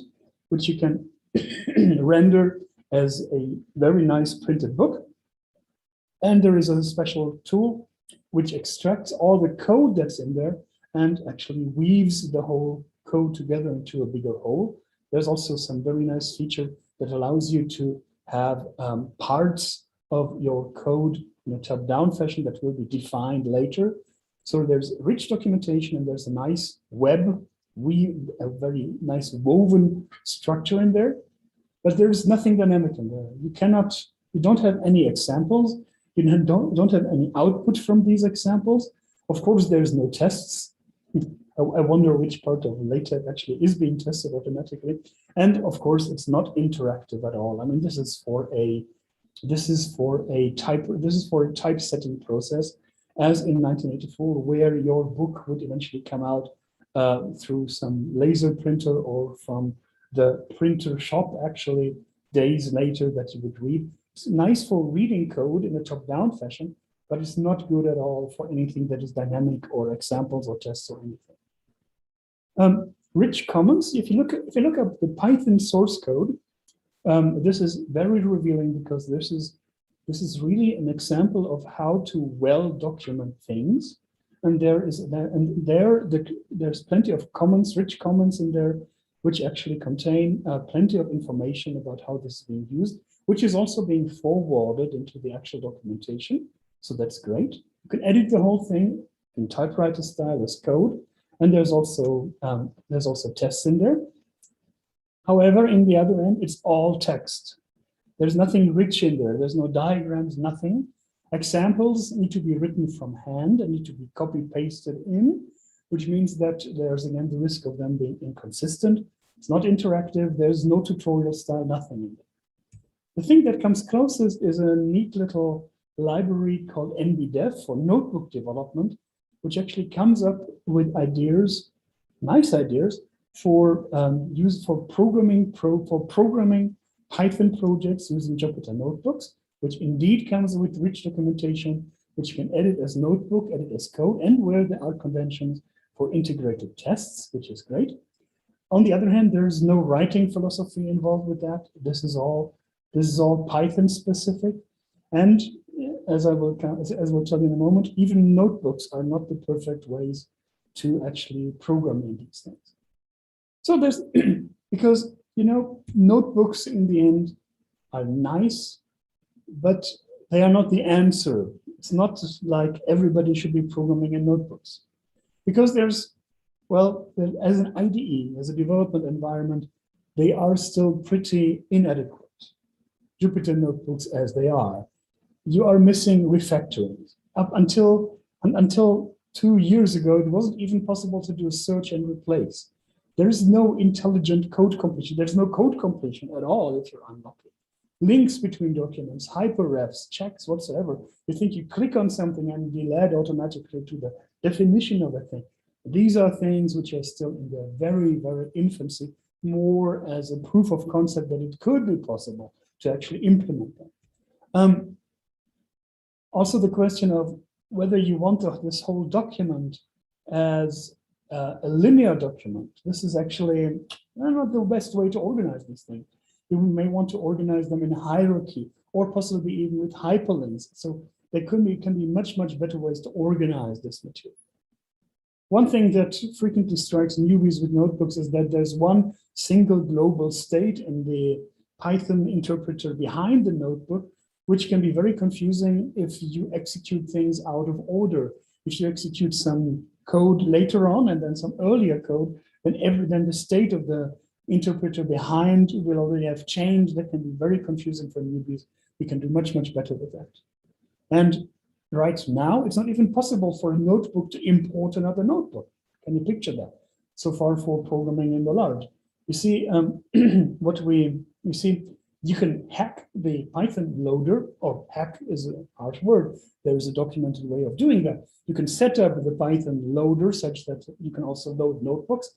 which you can render as a very nice printed book. And there is a special tool which extracts all the code that's in there and actually weaves the whole code together into a bigger whole. There's also some very nice feature that allows you to have parts of your code in a top-down fashion that will be defined later. So there's rich documentation and there's a nice a very nice woven structure in there, but there's nothing dynamic in there. You don't have any examples. You don't have any output from these examples. Of course, there's no tests. I wonder which part of LaTeX actually is being tested automatically. And of course, it's not interactive at all. I mean, this is for a typesetting process, as in 1984, where your book would eventually come out through some laser printer or from the printer shop, actually, days later that you would read. It's nice for reading code in a top-down fashion, but it's not good at all for anything that is dynamic or examples or tests or anything. Rich commons. If you look up the Python source code, this is very revealing because this is really an example of how to well document things. and there's plenty of comments, rich comments in there, which actually contain plenty of information about how this is being used, which is also being forwarded into the actual documentation. So that's great. You can edit the whole thing in typewriter style as code, and there's also tests in there. However, in the other end, it's all text. There's nothing rich in there. There's no diagrams, nothing. Examples need to be written from hand and need to be copy-pasted in, which means that there's again the risk of them being inconsistent. It's not interactive. There's no tutorial style, nothing in it. The thing that comes closest is a neat little library called Nbdev for notebook development, which actually comes up with ideas, nice ideas, for programming Python projects using Jupyter notebooks, which indeed comes with rich documentation, which can edit as notebook, edit as code, and where there are conventions for integrated tests, which is great. On the other hand, there is no writing philosophy involved with that. This is all Python specific, and as I will tell you in a moment, even notebooks are not the perfect ways to actually program in these things. So there's because notebooks in the end are nice, but they are not the answer. It's not like everybody should be programming in notebooks, because as an IDE, as a development environment, they are still pretty inadequate. Jupyter notebooks as they are, you are missing refactoring. Up until 2 years ago, it wasn't even possible to do a search and replace. There is no intelligent code completion. There's no code completion at all if you're unlucky. Links between documents, hyperrefs, checks, whatsoever. You think you click on something and be led automatically to the definition of a thing. These are things which are still in their very, very infancy, more as a proof of concept that it could be possible to actually implement them. Also, the question of whether you want this whole document as a linear document. This is actually not the best way to organize these things. You may want to organize them in hierarchy, or possibly even with hyperlinks. So there can be much, much better ways to organize this material. One thing that frequently strikes newbies with notebooks is that there's one single global state in the Python interpreter behind the notebook, which can be very confusing if you execute things out of order. If you execute some code later on and then some earlier code, then the state of the interpreter behind will already have changed. That can be very confusing for newbies. We can do much, much better with that. And right now, it's not even possible for a notebook to import another notebook. Can you picture that? So far for programming in the large. You see, you can hack the Python loader, or hack is a harsh word. There is a documented way of doing that. You can set up the Python loader such that you can also load notebooks,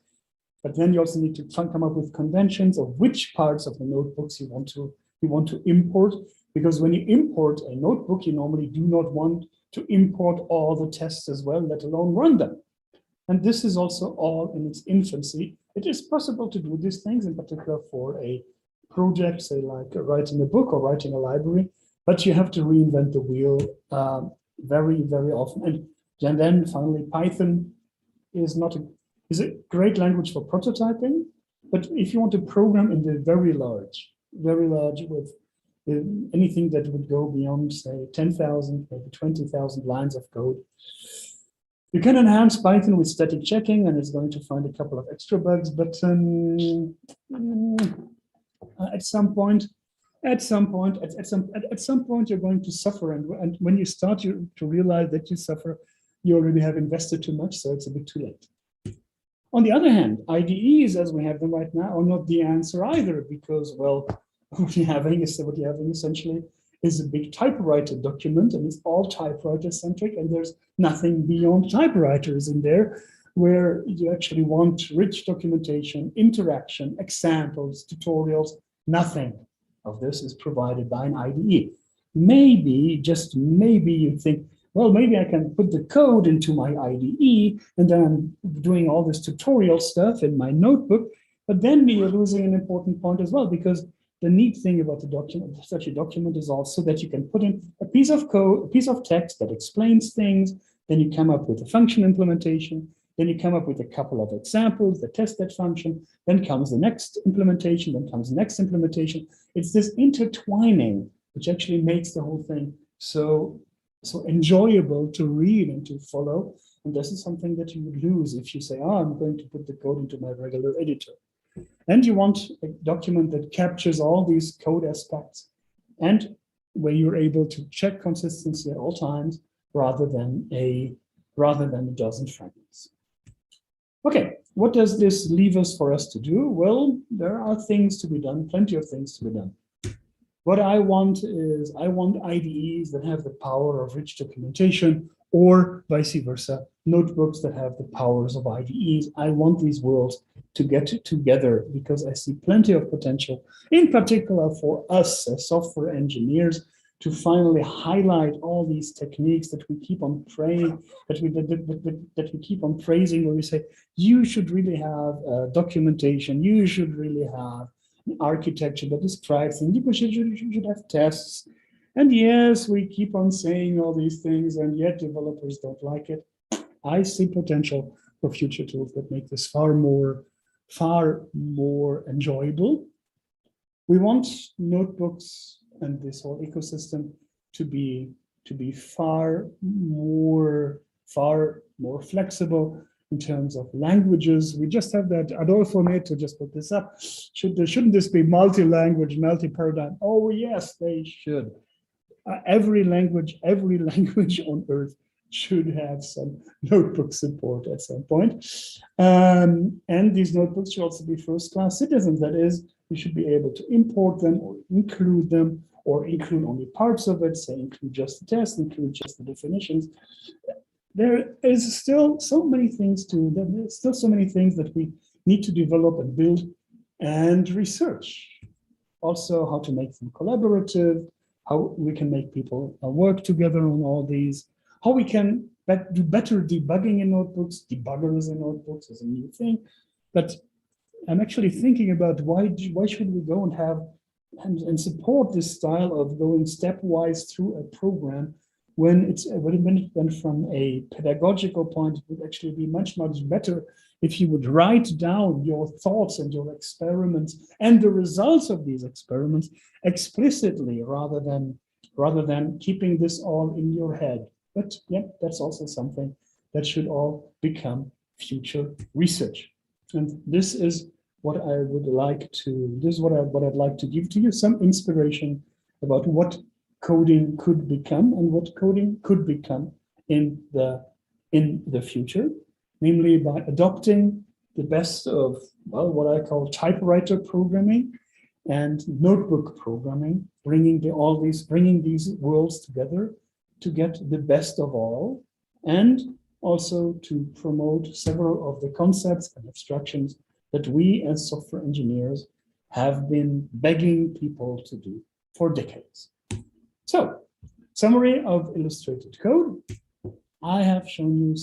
but then you also need to come up with conventions of which parts of the notebooks you want to import, because when you import a notebook, you normally do not want to import all the tests as well, let alone run them. And this is also all in its infancy. It is possible to do these things, in particular for a project, say like writing a book or writing a library, but you have to reinvent the wheel very, very often. And then finally, Python is a great language for prototyping, but if you want to program in the very large with anything that would go beyond, say, 10,000, maybe 20,000 lines of code, you can enhance Python with static checking, and it's going to find a couple of extra bugs, but at some point, you're going to suffer, and when you start to realize that you suffer, you already have invested too much, so it's a bit too late. On the other hand, IDEs, as we have them right now, are not the answer either, because, well, what you're having essentially is a big typewriter document, and it's all typewriter centric, and there's nothing beyond typewriters in there, where you actually want rich documentation, interaction, examples, tutorials. Nothing of this is provided by an IDE. Maybe, just maybe, you think, well, maybe I can put the code into my IDE, and then I'm doing all this tutorial stuff in my notebook, but then you're losing an important point as well, because the neat thing about the document, such a document, is also that you can put in a piece of code, a piece of text that explains things, then you come up with a function implementation, then you come up with a couple of examples that test that function, then comes the next implementation, then comes the next implementation. It's this intertwining which actually makes the whole thing so enjoyable to read and to follow. And this is something that you would lose if you say, oh, I'm going to put the code into my regular editor. And you want a document that captures all these code aspects and where you're able to check consistency at all times rather than a dozen fragments. Okay, what does this leave us for us to do? Well, there are things to be done, plenty of things to be done. What I want is, I want IDEs that have the power of rich documentation, or vice versa, notebooks that have the powers of IDEs. I want these worlds to get together because I see plenty of potential, in particular for us as software engineers, to finally highlight all these techniques that we keep on praying, that we keep on praising, where we say, you should really have documentation, you should really have an architecture that describes things, you should have tests. And yes, we keep on saying all these things, and yet developers don't like it. I see potential for future tools that make this far more enjoyable. We want notebooks and this whole ecosystem to be far more flexible in terms of languages. We just have that Adolfo Neto just put this up. Shouldn't this be multi-language, multi-paradigm? Oh yes, they should. Every language on earth should have some notebook support at some point. And these notebooks should also be first-class citizens. That is, we should be able to import them or include only parts of it, say include just the test, include just the definitions. There is still so many things that we need to develop and build and research. Also, how to make them collaborative, how we can make people work together on all these, how we can do better debugging in notebooks. Debuggers in notebooks is a new thing, but I'm actually thinking about why should we go and have and support this style of going stepwise through a program when it went from a pedagogical point. It would actually be much better if you would write down your thoughts and your experiments and the results of these experiments explicitly rather than keeping this all in your head. But yeah, that's also something that should all become future research. And this is what I would like to, this is what I'd like to give to you, some inspiration about what coding could become and what coding could become in the future, namely by adopting the best of, well, what I call typewriter programming and notebook programming, bringing these worlds together to get the best of all, and also to promote several of the concepts and abstractions that we as software engineers have been begging people to do for decades. So, summary of illustrated code. I've shown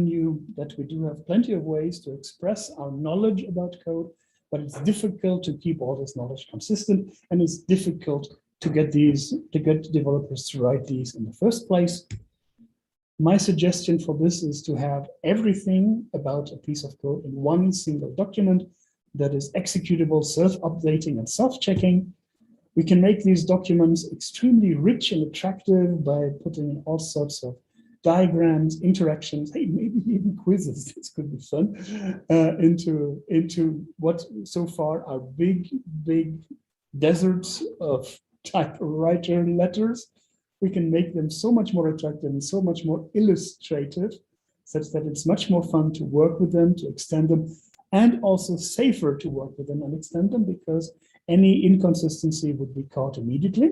you that we do have plenty of ways to express our knowledge about code, but it's difficult to keep all this knowledge consistent, and it's difficult to get developers to write these in the first place. My suggestion for this is to have everything about a piece of code in one single document that is executable, self-updating, and self-checking. We can make these documents extremely rich and attractive by putting in all sorts of diagrams, interactions, hey, maybe even quizzes, this could be fun, into what so far are big deserts of typewriter letters. We can make them so much more attractive and so much more illustrative, such that it's much more fun to work with them, to extend them, and also safer to work with them and extend them, because any inconsistency would be caught immediately.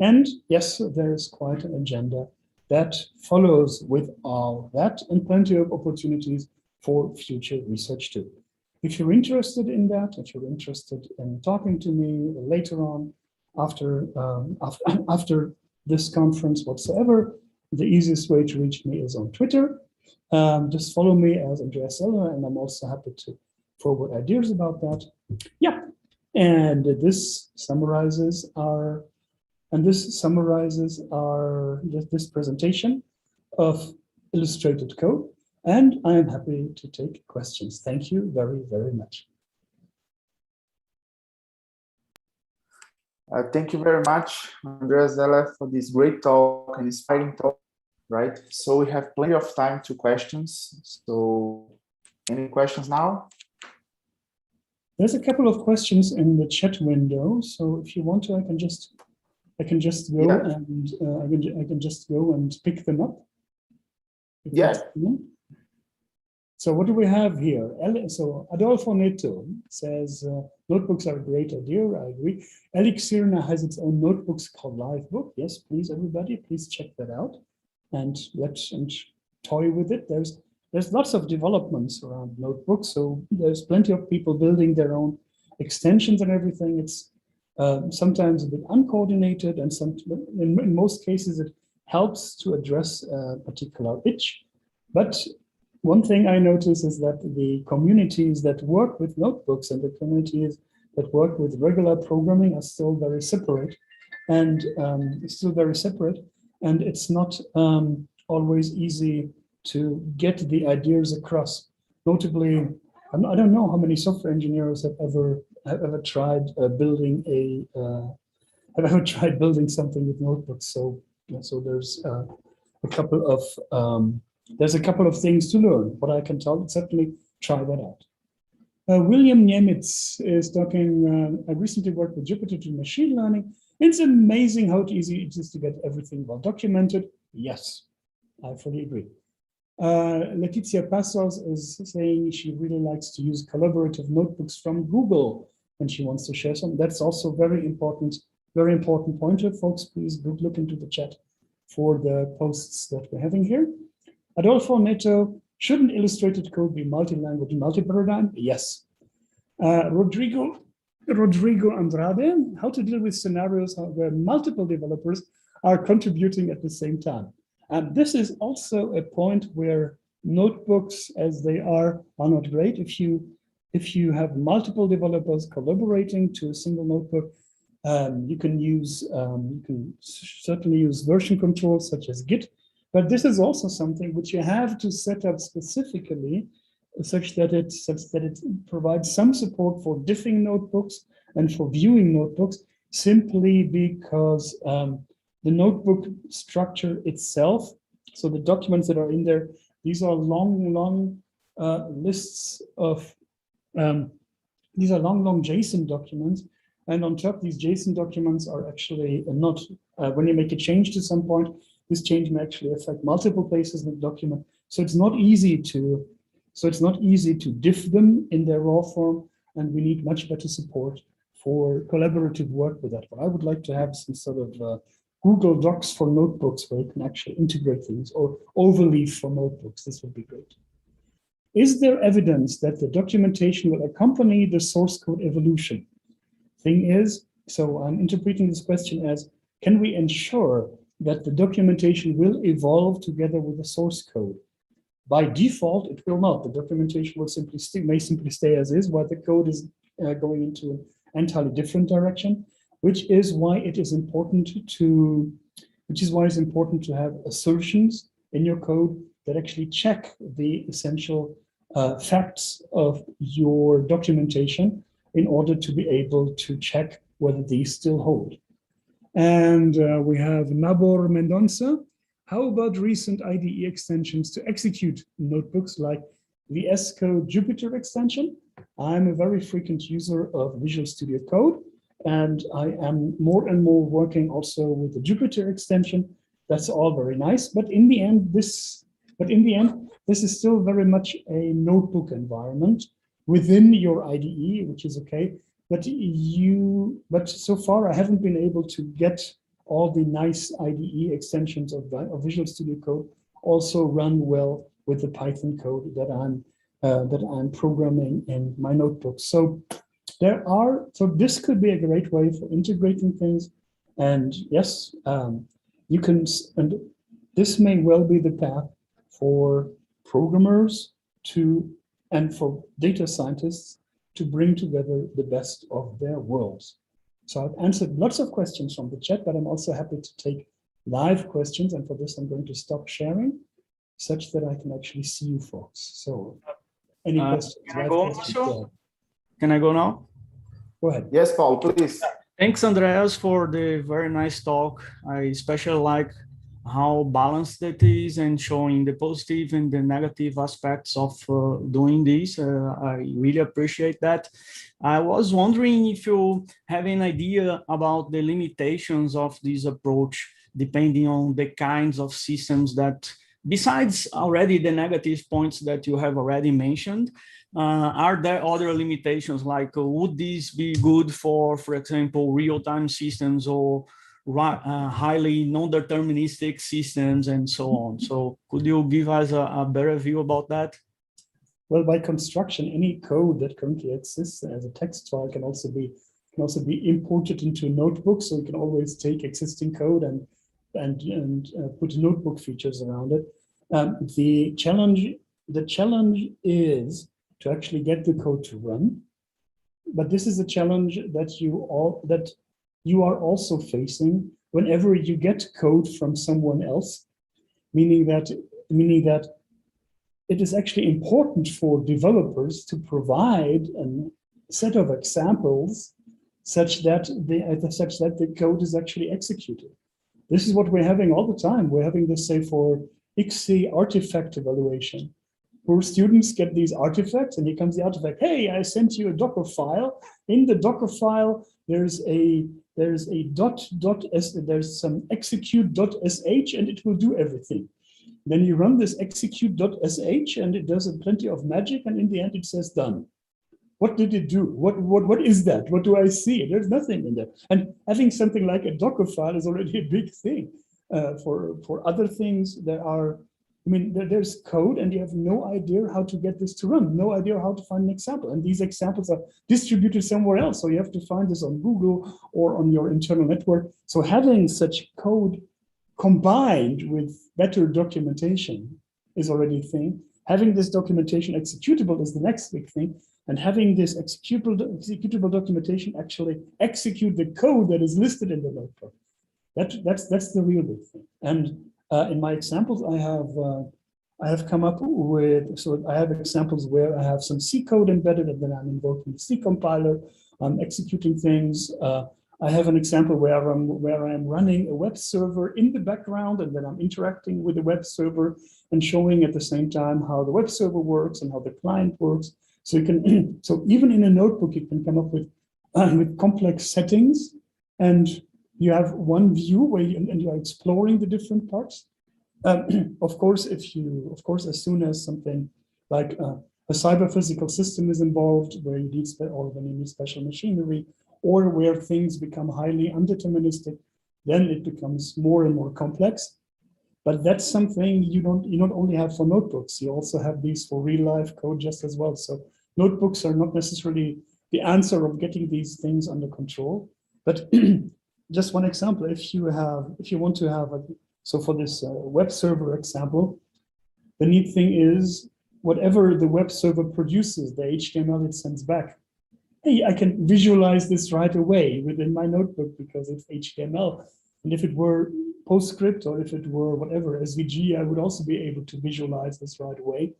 And yes, there is quite an agenda that follows with all that, and plenty of opportunities for future research too. If you're interested in that, if you're interested in talking to me later on, after this conference whatsoever, the easiest way to reach me is on Twitter. Just follow me as Andreas Zeller, and I'm also happy to forward ideas about that. Yeah, and this summarizes this presentation. of illustrated code, and I am happy to take questions. Thank you very, very much. Thank you very much, Andreas Zeller, for this great talk and inspiring talk, right? So we have plenty of time to questions. So any questions now? There's a couple of questions in the chat window. So if you want to, I can just go and I can just go and pick them up. Yeah. So what do we have here? So Adolfo Neto says, notebooks are a great idea. I agree. Elixir now has its own notebooks called Livebook. Yes, please, everybody, please check that out and toy with it. There's lots of developments around notebooks. So there's plenty of people building their own extensions and everything. It's sometimes a bit uncoordinated, and in most cases it helps to address a particular itch. But one thing I notice is that the communities that work with notebooks and the communities that work with regular programming are still very separate, and it's not always easy to get the ideas across. Notably, I don't know how many software engineers have ever tried building something with notebooks. So there's a couple of things to learn. What I can tell, certainly try that out. William Niemitz is talking. I recently worked with Jupyter to machine learning. It's amazing how easy it is to get everything well documented. Yes, I fully agree. Letizia Passos is saying she really likes to use collaborative notebooks from Google, and she wants to share some. That's also very important pointer, folks. Please look into the chat for the posts that we're having here. Adolfo Neto, shouldn't illustrated code be multi-language, multi-paradigm? Yes. Rodrigo Andrade, how to deal with scenarios where multiple developers are contributing at the same time. And this is also a point where notebooks, as they are not great. If you have multiple developers collaborating to a single notebook, you can certainly use version controls such as Git, but this is also something which you have to set up specifically, such that it provides some support for diffing notebooks and for viewing notebooks, simply because the notebook structure itself, so the documents that are in there, these are long lists of, these are long JSON documents. And on top, these JSON documents are actually not, when you make a change to some point, this change may actually affect multiple places in the document. So it's not easy to diff them in their raw form, and we need much better support for collaborative work with that. But I would like to have some sort of Google Docs for notebooks where you can actually integrate things, or overleaf for notebooks. This would be great. Is there evidence that the documentation will accompany the source code evolution? Thing is, so I'm interpreting this question as, can we ensure that the documentation will evolve together with the source code? By default, it will not. The documentation will may simply stay as is, while the code is going into an entirely different direction, which is why it's important to have assertions in your code that actually check the essential facts of your documentation in order to be able to check whether these still hold. And we have Nabor Mendonça. How about recent IDE extensions to execute notebooks like the VS Code Jupyter extension? I'm a very frequent user of Visual Studio Code, and I am more and more working also with the Jupyter extension. That's all very nice, but in the end, this is still very much a notebook environment within your IDE, which is okay. But so far I haven't been able to get all the nice IDE extensions of Visual Studio Code also run well with the Python code that I'm programming in my notebooks. So this could be a great way for integrating things. And yes, you can, and this may well be the path for programmers and for data scientists to bring together the best of their worlds. So I've answered lots of questions from the chat, but I'm also happy to take live questions. And for this, I'm going to stop sharing such that I can actually see you folks. So any questions? Can I go, questions? Marcio? Can I go now? Go ahead. Yes, Paul, please. Thanks, Andreas, for the very nice talk. I especially like how balanced it is and showing the positive and the negative aspects of doing this. I really appreciate that. I was wondering if you have an idea about the limitations of this approach, depending on the kinds of systems that, besides already the negative points that you have already mentioned, are there other limitations, like would this be good for example, real-time systems or highly non-deterministic systems and so on? So could you give us a better view about that? Well, by construction, any code that currently exists as a text file can also be imported into a notebook. So you can always take existing code and put notebook features around it. The challenge is to actually get the code to run. But this is a challenge that you are also facing whenever you get code from someone else, meaning that it is actually important for developers to provide a set of examples such that the code is actually executed. This is what we're having all the time. We're having this, say, for ICSI artifact evaluation, where students get these artifacts, and here comes the artifact. Hey, I sent you a Docker file. In the Docker file, there's some execute.sh, and it will do everything. Then you run this execute.sh, and it does plenty of magic, and in the end, it says done. What did it do? What is that? What do I see? There's nothing in there. And having something like a Docker file is already a big thing. For other things, there's code, and you have no idea how to get this to run, no idea how to find an example. And these examples are distributed somewhere else. So you have to find this on Google or on your internal network. So having such code combined with better documentation is already a thing. Having this documentation executable is the next big thing. And having this executable documentation actually execute the code that is listed in the notebook. That's the real big thing. And in my examples, I have come up with, so I have examples where I have some C code embedded, and then I'm invoking the C compiler, I'm executing things. I have an example where I'm running a web server in the background, and then I'm interacting with the web server and showing at the same time how the web server works and how the client works. So you can, so even in a notebook, you can come up with complex settings, and you have one view where you are exploring the different parts. Of course, as soon as something like a cyber physical system is involved, where you need special machinery, or where things become highly undeterministic, then it becomes more and more complex. But that's something you not only have for notebooks, you also have these for real life code just as well. So notebooks are not necessarily the answer of getting these things under control. But just one example, if you want to have so for this web server example, the neat thing is whatever the web server produces, the HTML it sends back, hey, I can visualize this right away within my notebook because it's HTML. And if it were PostScript, or if it were whatever, SVG, I would also be able to visualize this right away.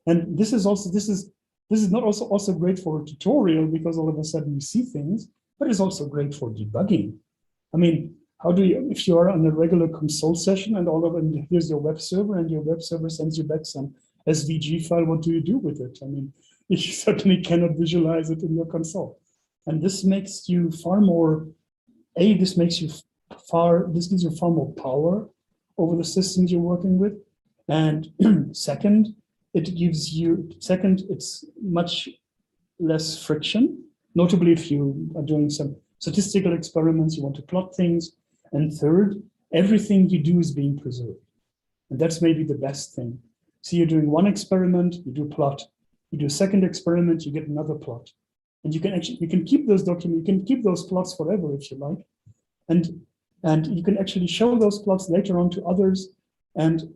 And this is not also great for a tutorial, because all of a sudden you see things, but it's also great for debugging. I mean, how do you, if you are on a regular console session and all of it, here's your web server, and your web server sends you back some SVG file, what do you do with it? I mean, you certainly cannot visualize it in your console. And this makes you far more, this gives you far more power over the systems you're working with. And second, it's much less friction, notably if you are doing some statistical experiments, you want to plot things. And third, everything you do is being preserved. And that's maybe the best thing. So you're doing one experiment, you do plot. You do a second experiment, you get another plot. And you can keep those documents, you can keep those plots forever if you like. And you can actually show those plots later on to others. And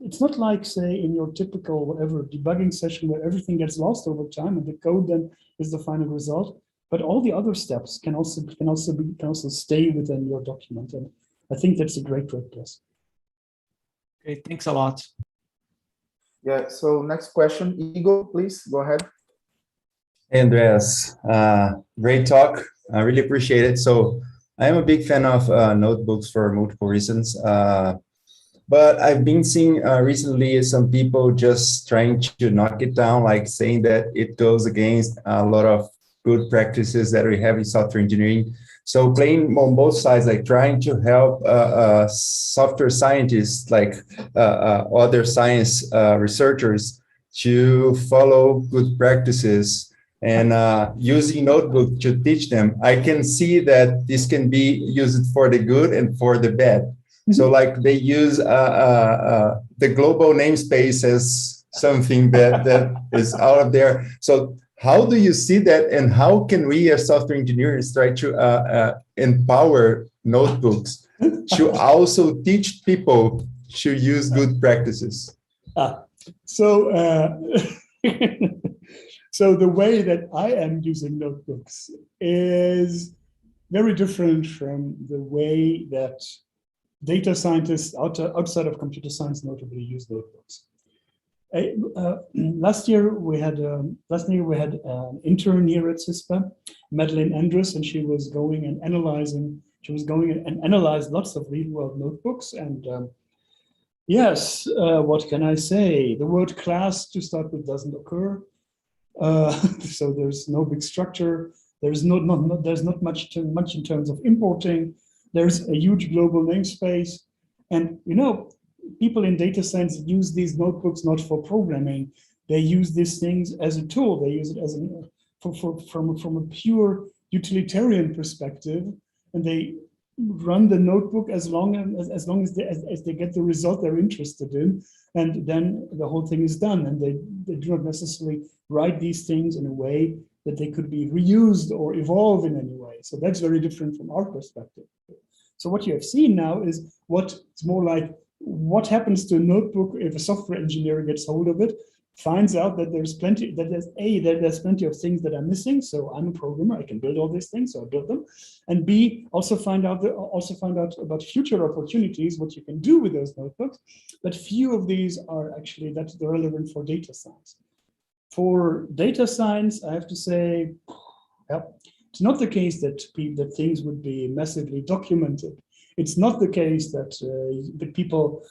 it's not like, say, in your typical whatever debugging session where everything gets lost over time and the code then is the final result. But all the other steps can also stay within your document. And I think that's a great plus. Okay, thanks a lot. Yeah, so next question, Igor, please go ahead. Hey, Andreas, great talk. I really appreciate it. So I am a big fan of notebooks for multiple reasons. But I've been seeing recently some people just trying to knock it down, like saying that it goes against a lot of good practices that we have in software engineering. So playing on both sides, like trying to help software scientists, like other science researchers, to follow good practices and using notebook to teach them. I can see that this can be used for the good and for the bad. So like they use the global namespace as something that is out of there. So how do you see that, and how can we as software engineers try to empower notebooks to also teach people to use good practices? So so the way that I am using notebooks is very different from the way that data scientists outside of computer science notably use notebooks. Last year we had an intern here at CISPA, Madeleine Andrews, and she was going and analyzing. She was going and analyzed lots of real-world notebooks. And yes, what can I say? The word class to start with doesn't occur. So there's no big structure. There's not much in terms of importing. There's a huge global namespace, and people in data science use these notebooks not for programming. They use these things as a tool. They use it as from a pure utilitarian perspective, and they run the notebook as long as they get the result they're interested in, and then the whole thing is done. And they do not necessarily write these things in a way that they could be reused or evolve in any way. So that's very different from our perspective. So what you have seen now is it's more like what happens to a notebook if a software engineer gets hold of it, finds out that there's plenty of things that are missing. So I'm a programmer, I can build all these things, so I build them. And B, also find out about future opportunities, what you can do with those notebooks. But few of these are actually that relevant for data science. For data science, I have to say, it's not the case that things would be massively documented. It's not the case that people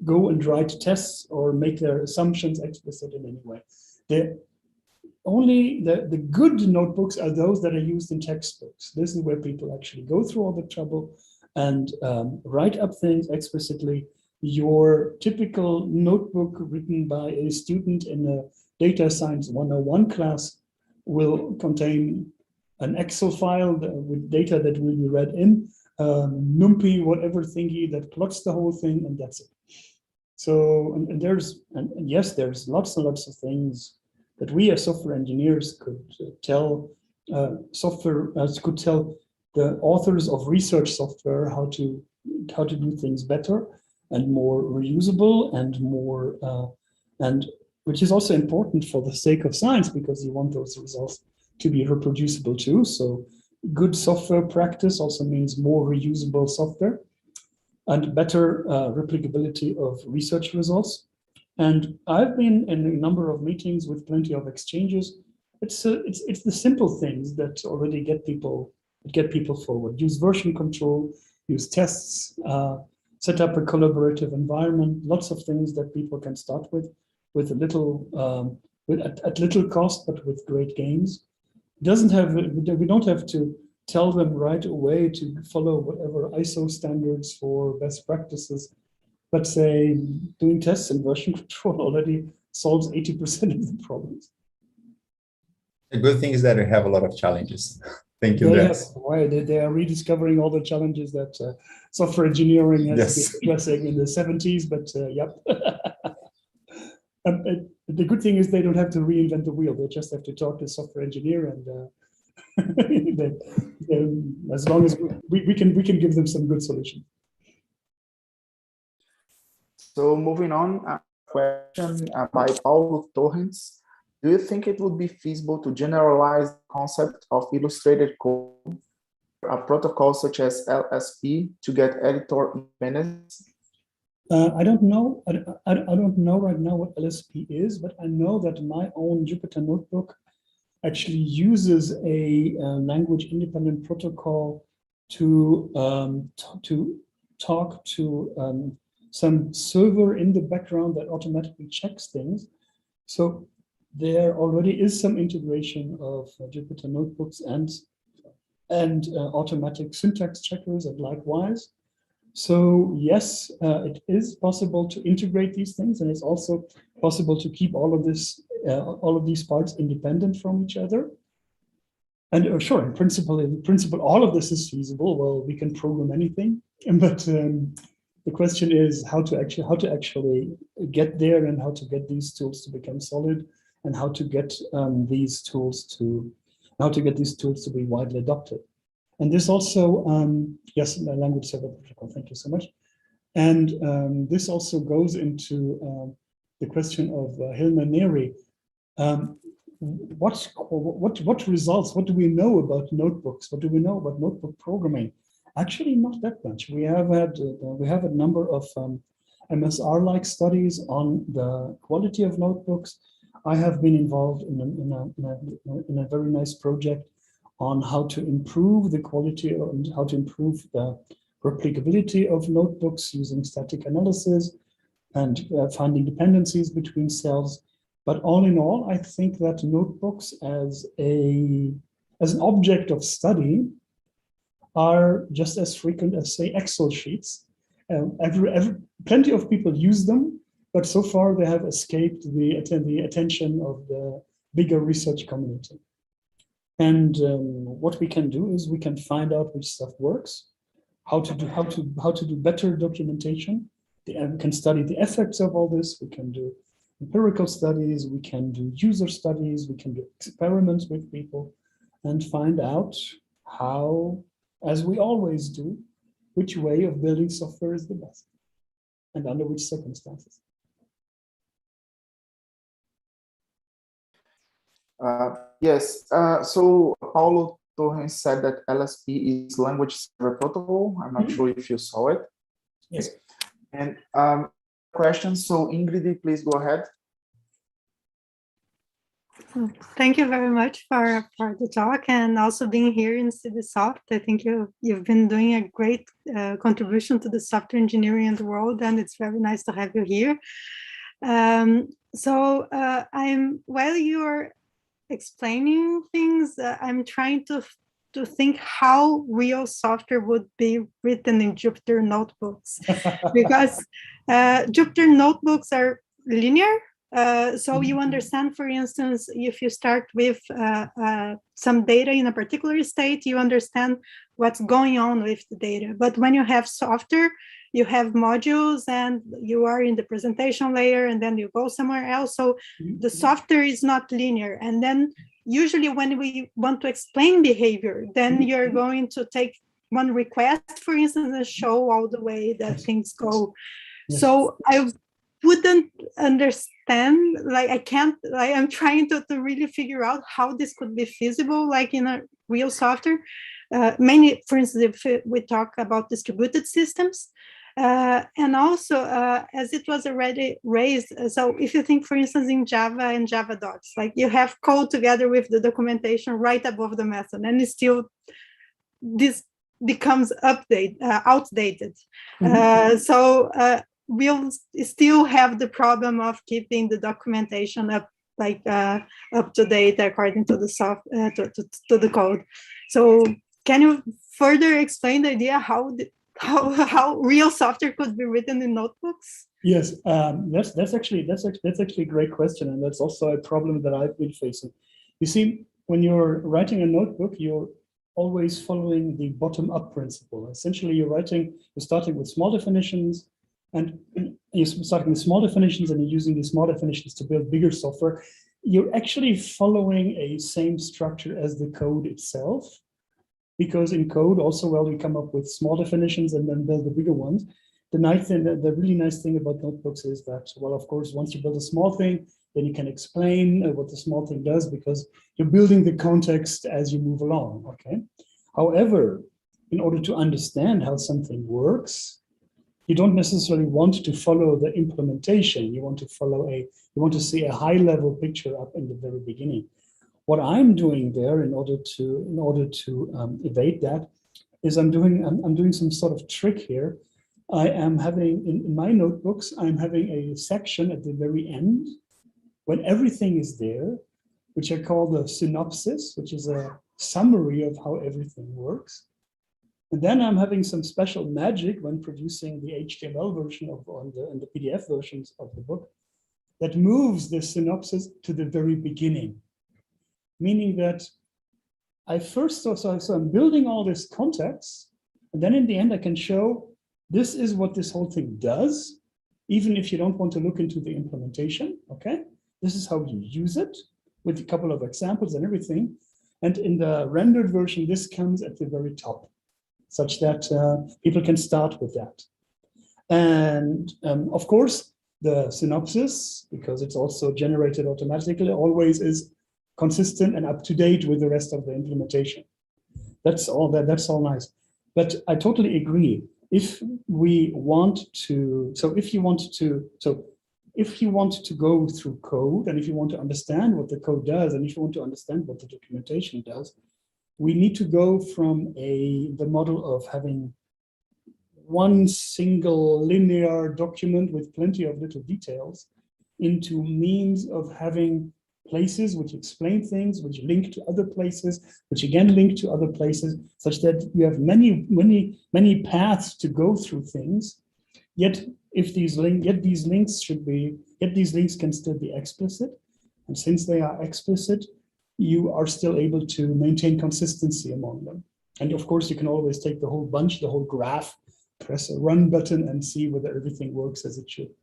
go and write tests or make their assumptions explicit in any way. Only the good notebooks are those that are used in textbooks. This is where people actually go through all the trouble and write up things explicitly. Your typical notebook written by a student in a Data Science 101 class will contain an Excel file with data that will be read in, NumPy, whatever thingy that plots the whole thing, and that's it. So, and yes, there's lots and lots of things that we as software engineers could tell could tell the authors of research software how to do things better and more reusable and more and which is also important for the sake of science, because you want those results to be reproducible too. So good software practice also means more reusable software and better replicability of research results. And I've been in a number of meetings with plenty of exchanges. It's the simple things that already get people forward. Use version control, use tests, set up a collaborative environment. Lots of things that people can start with a little at little cost, but with great gains. We don't have to tell them right away to follow whatever ISO standards for best practices, but say doing tests and version control already solves 80% of the problems. The good thing is that we have a lot of challenges. Thank you. They are rediscovering all the challenges that software engineering has been addressing in the 70s, but yep. The good thing is they don't have to reinvent the wheel. They just have to talk to a software engineer, and as long as we can give them some good solutions. So moving on, a question by Paulo Torrens. Do you think it would be feasible to generalize the concept of illustrated code for protocols such as LSP to get editor independence? I don't know. I don't know right now what LSP is, but I know that my own Jupyter notebook actually uses a language independent protocol to talk to some server in the background that automatically checks things. So there already is some integration of Jupyter notebooks and automatic syntax checkers and likewise. So yes, it is possible to integrate these things, and it's also possible to keep all of these parts independent from each other. And sure, in principle, all of this is feasible. Well, we can program anything, but the question is how to actually get there, and how to get these tools to become solid, and how to get these tools to be widely adopted. And this also, yes, the language server protocol. Thank you so much. And this also goes into the question of Hilma Neri. What results? What do we know about notebooks? What do we know about notebook programming? Actually, not that much. We have a number of MSR-like studies on the quality of notebooks. I have been involved in a very nice project on how to improve the quality and how to improve the replicability of notebooks using static analysis and finding dependencies between cells. But all in all, I think that notebooks as an object of study are just as frequent as, say, Excel sheets. Plenty of people use them, but so far they have escaped the attention of the bigger research community. And what we can do is we can find out which stuff works, how to do better documentation. We can study the effects of all this. We can do empirical studies. We can do user studies. We can do experiments with people and find out how, as we always do, which way of building software is the best and under which circumstances. Yes, so Paulo Torres said that LSP is language server protocol. I'm not sure if you saw it. Yes. And questions, so Ingrid, please go ahead. Thank you very much for the talk and also being here in CDSoft. I think you've been doing a great contribution to the software engineering in the world, and it's very nice to have you here. While you're explaining things, I'm trying to think how real software would be written in Jupyter notebooks, because Jupyter notebooks are linear. So you understand, for instance, if you start with some data in a particular state, you understand what's going on with the data. But when you have software, you have modules and you are in the presentation layer and then you go somewhere else. So the software is not linear. And then usually when we want to explain behavior, then you're going to take one request, for instance, and show all the way that things go. So I wouldn't understand, I'm trying to really figure out how this could be feasible, like in a real software. Mainly, for instance, if we talk about distributed systems, and also, as it was already raised, so if you think, for instance, in Java and Java docs, like you have code together with the documentation right above the method, and it's still, this becomes outdated. We'll still have the problem of keeping the documentation up to date according to the to the code. So can you further explain the idea how real software could be written in notebooks? Yes, that's actually a great question, and that's also a problem that I've been facing. You see, when you're writing a notebook, you're always following the bottom-up principle. Essentially, you're starting with small definitions, and you're starting with small definitions, and you're using these small definitions to build bigger software. You're actually following a same structure as the code itself, because in code also, well, we come up with small definitions and then build the bigger ones. The really nice thing about notebooks is that, well, of course, once you build a small thing, then you can explain what the small thing does, because you're building the context as you move along, okay? However, in order to understand how something works, you don't necessarily want to follow the implementation. You want to see a high-level picture up in the very beginning. What I'm doing there in order to evade that is I'm doing some sort of trick here. I am having in my notebooks, I'm having a section at the very end when everything is there, which I call the synopsis, which is a summary of how everything works. And then I'm having some special magic when producing the HTML version and the PDF versions of the book that moves the synopsis to the very beginning. Meaning that so I'm building all this context, and then in the end I can show this is what this whole thing does, even if you don't want to look into the implementation, okay? This is how you use it with a couple of examples and everything. And in the rendered version, this comes at the very top, such that people can start with that. And of course, the synopsis, because it's also generated automatically, always is consistent and up to date with the rest of the implementation. That's all nice. But I totally agree. If you want to go through code, and if you want to understand what the code does, and if you want to understand what the documentation does, we need to go from the model of having one single linear document with plenty of little details into means of having places which explain things, which link to other places, which again link to other places, such that you have many paths to go through things. Yet these links can still be explicit, and since they are explicit, you are still able to maintain consistency among them. And of course, you can always take the whole bunch, the whole graph, press a run button, and see whether everything works as it should.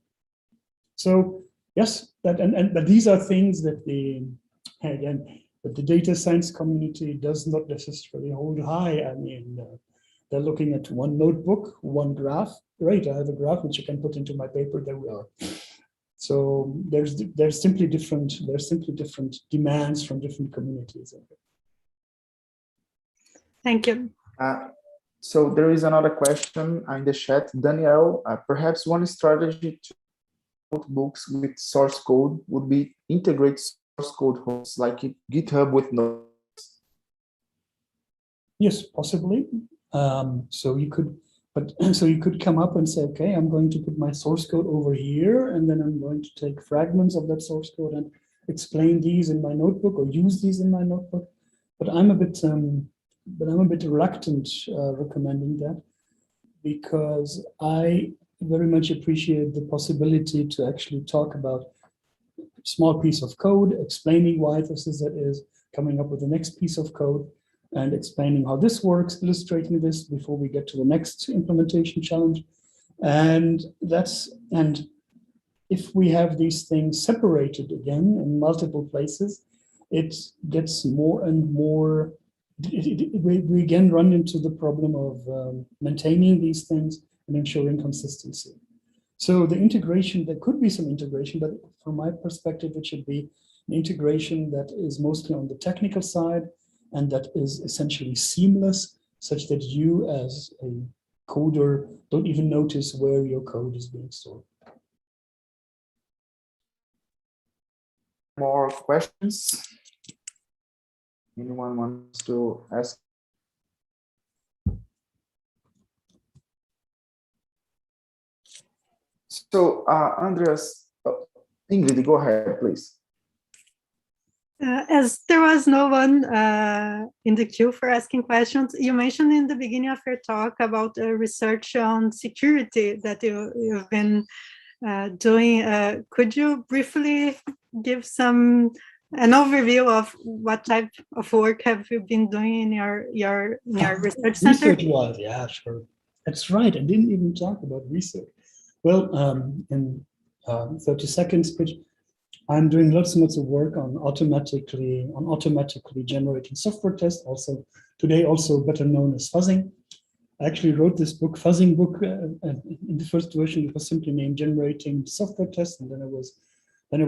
So yes, but these are things that the data science community does not necessarily hold high. I mean, they're looking at one notebook, one graph. Great, I have a graph which I can put into my paper. There we are. So there's simply different demands from different communities. Thank you. So there is another question in the chat. Danielle, perhaps one strategy to notebooks with source code would be integrate source code hosts like GitHub with notes. Yes, possibly. So you could come up and say, okay, I'm going to put my source code over here, and then I'm going to take fragments of that source code and explain these in my notebook or use these in my notebook. But I'm a bit reluctant recommending that, because I very much appreciate the possibility to actually talk about a small piece of code, explaining why this is that is, coming up with the next piece of code, and explaining how this works, illustrating this before we get to the next implementation challenge. And if we have these things separated again in multiple places, it gets more and more, we again run into the problem of maintaining these things and ensuring consistency. So the integration, there could be some integration, but from my perspective, it should be an integration that is mostly on the technical side and that is essentially seamless, such that you as a coder don't even notice where your code is being stored. More questions? Anyone wants to ask? So, Andreas, Ingrid, go ahead, please. As there was no one in the queue for asking questions, you mentioned in the beginning of your talk about research on security that you've been doing. Could you briefly give an overview of what type of work have you been doing in your research center? Research-wise, yeah, sure. That's right. I didn't even talk about research. Well, in 30 seconds, I'm doing lots and lots of work on automatically generating software tests. Also today, also better known as fuzzing. I actually wrote this book, fuzzing book. In the first version, it was simply named Generating Software Tests, and then it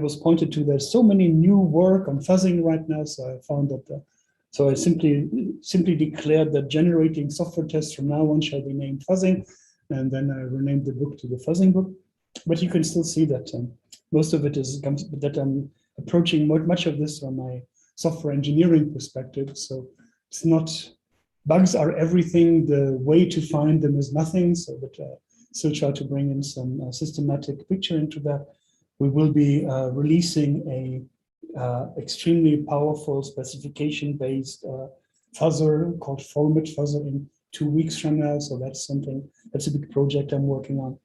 was pointed to there's so many new work on fuzzing right now. So I found that So I simply declared that generating software tests from now on shall be named fuzzing, and then I renamed the book to the fuzzing book. But you can still see that most of it is that I'm approaching much of this from my software engineering perspective. So it's not, bugs are everything, the way to find them is nothing. So that still try to bring in some systematic picture into that. We will be releasing a extremely powerful specification-based fuzzer called format fuzzer in 2 weeks from now. So that's something, that's a big project I'm working on.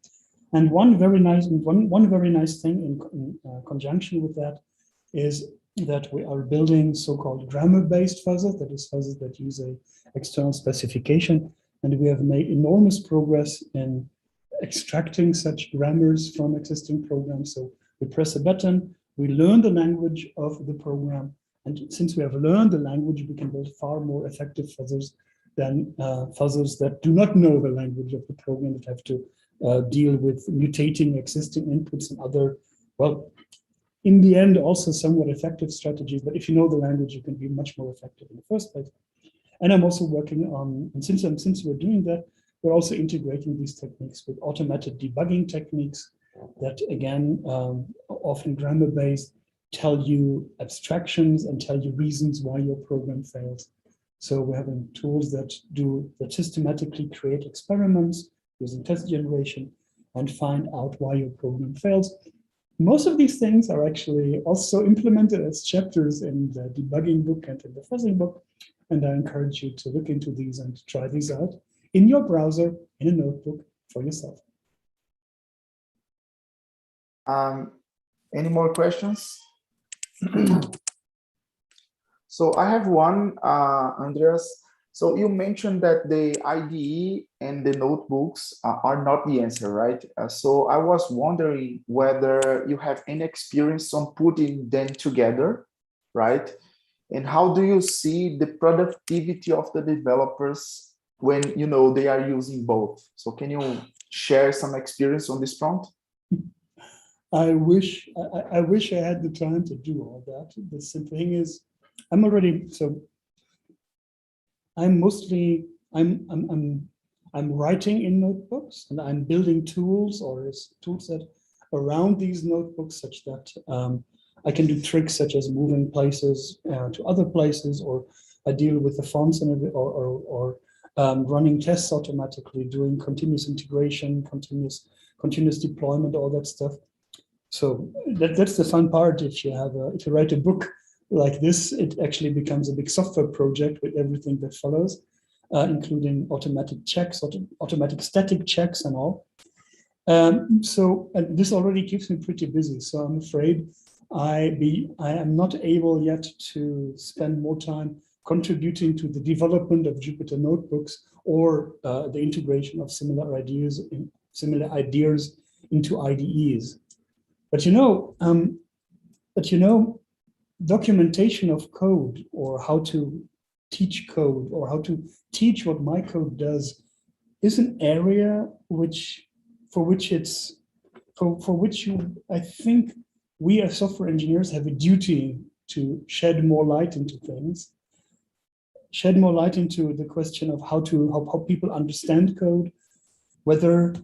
And one very nice thing in conjunction with that is that we are building so-called grammar-based fuzzers, that is fuzzers that use a external specification. And we have made enormous progress in extracting such grammars from existing programs. So we press a button, we learn the language of the program. And since we have learned the language, we can build far more effective fuzzers than fuzzers that do not know the language of the program, that have to deal with mutating existing inputs and other, well, in the end, also somewhat effective strategies. But if you know the language, you can be much more effective in the first place. And I'm also working on, and since we're doing that, we're also integrating these techniques with automated debugging techniques that, again, often grammar-based, tell you abstractions and tell you reasons why your program fails. So we're having tools that systematically create experiments using test generation and find out why your program fails. Most of these things are actually also implemented as chapters in the debugging book and in the fuzzing book. And I encourage you to look into these and try these out in your browser, in a notebook for yourself. Any more questions? So I have one, Andreas. So you mentioned that the IDE and the notebooks are not the answer, right? So I was wondering whether you have any experience on putting them together, right? And how do you see the productivity of the developers when they are using both? So can you share some experience on this front? I wish I had the time to do all that. The simple thing is, I'm writing in notebooks, and I'm building tools or a tool set around these notebooks such that I can do tricks such as moving places to other places, or I deal with the fonts or running tests automatically, doing continuous integration, continuous deployment, all that stuff. So that's the fun part. If you write a book like this, it actually becomes a big software project with everything that follows, including automatic checks, automatic static checks and all. So this already keeps me pretty busy. So I'm afraid I am not able yet to spend more time contributing to the development of Jupyter notebooks or the integration of similar ideas into IDEs. But documentation of code, or how to teach code, or how to teach what my code does, is an area for which I think we as software engineers have a duty to shed more light into things, shed more light into the question of how people understand code, whether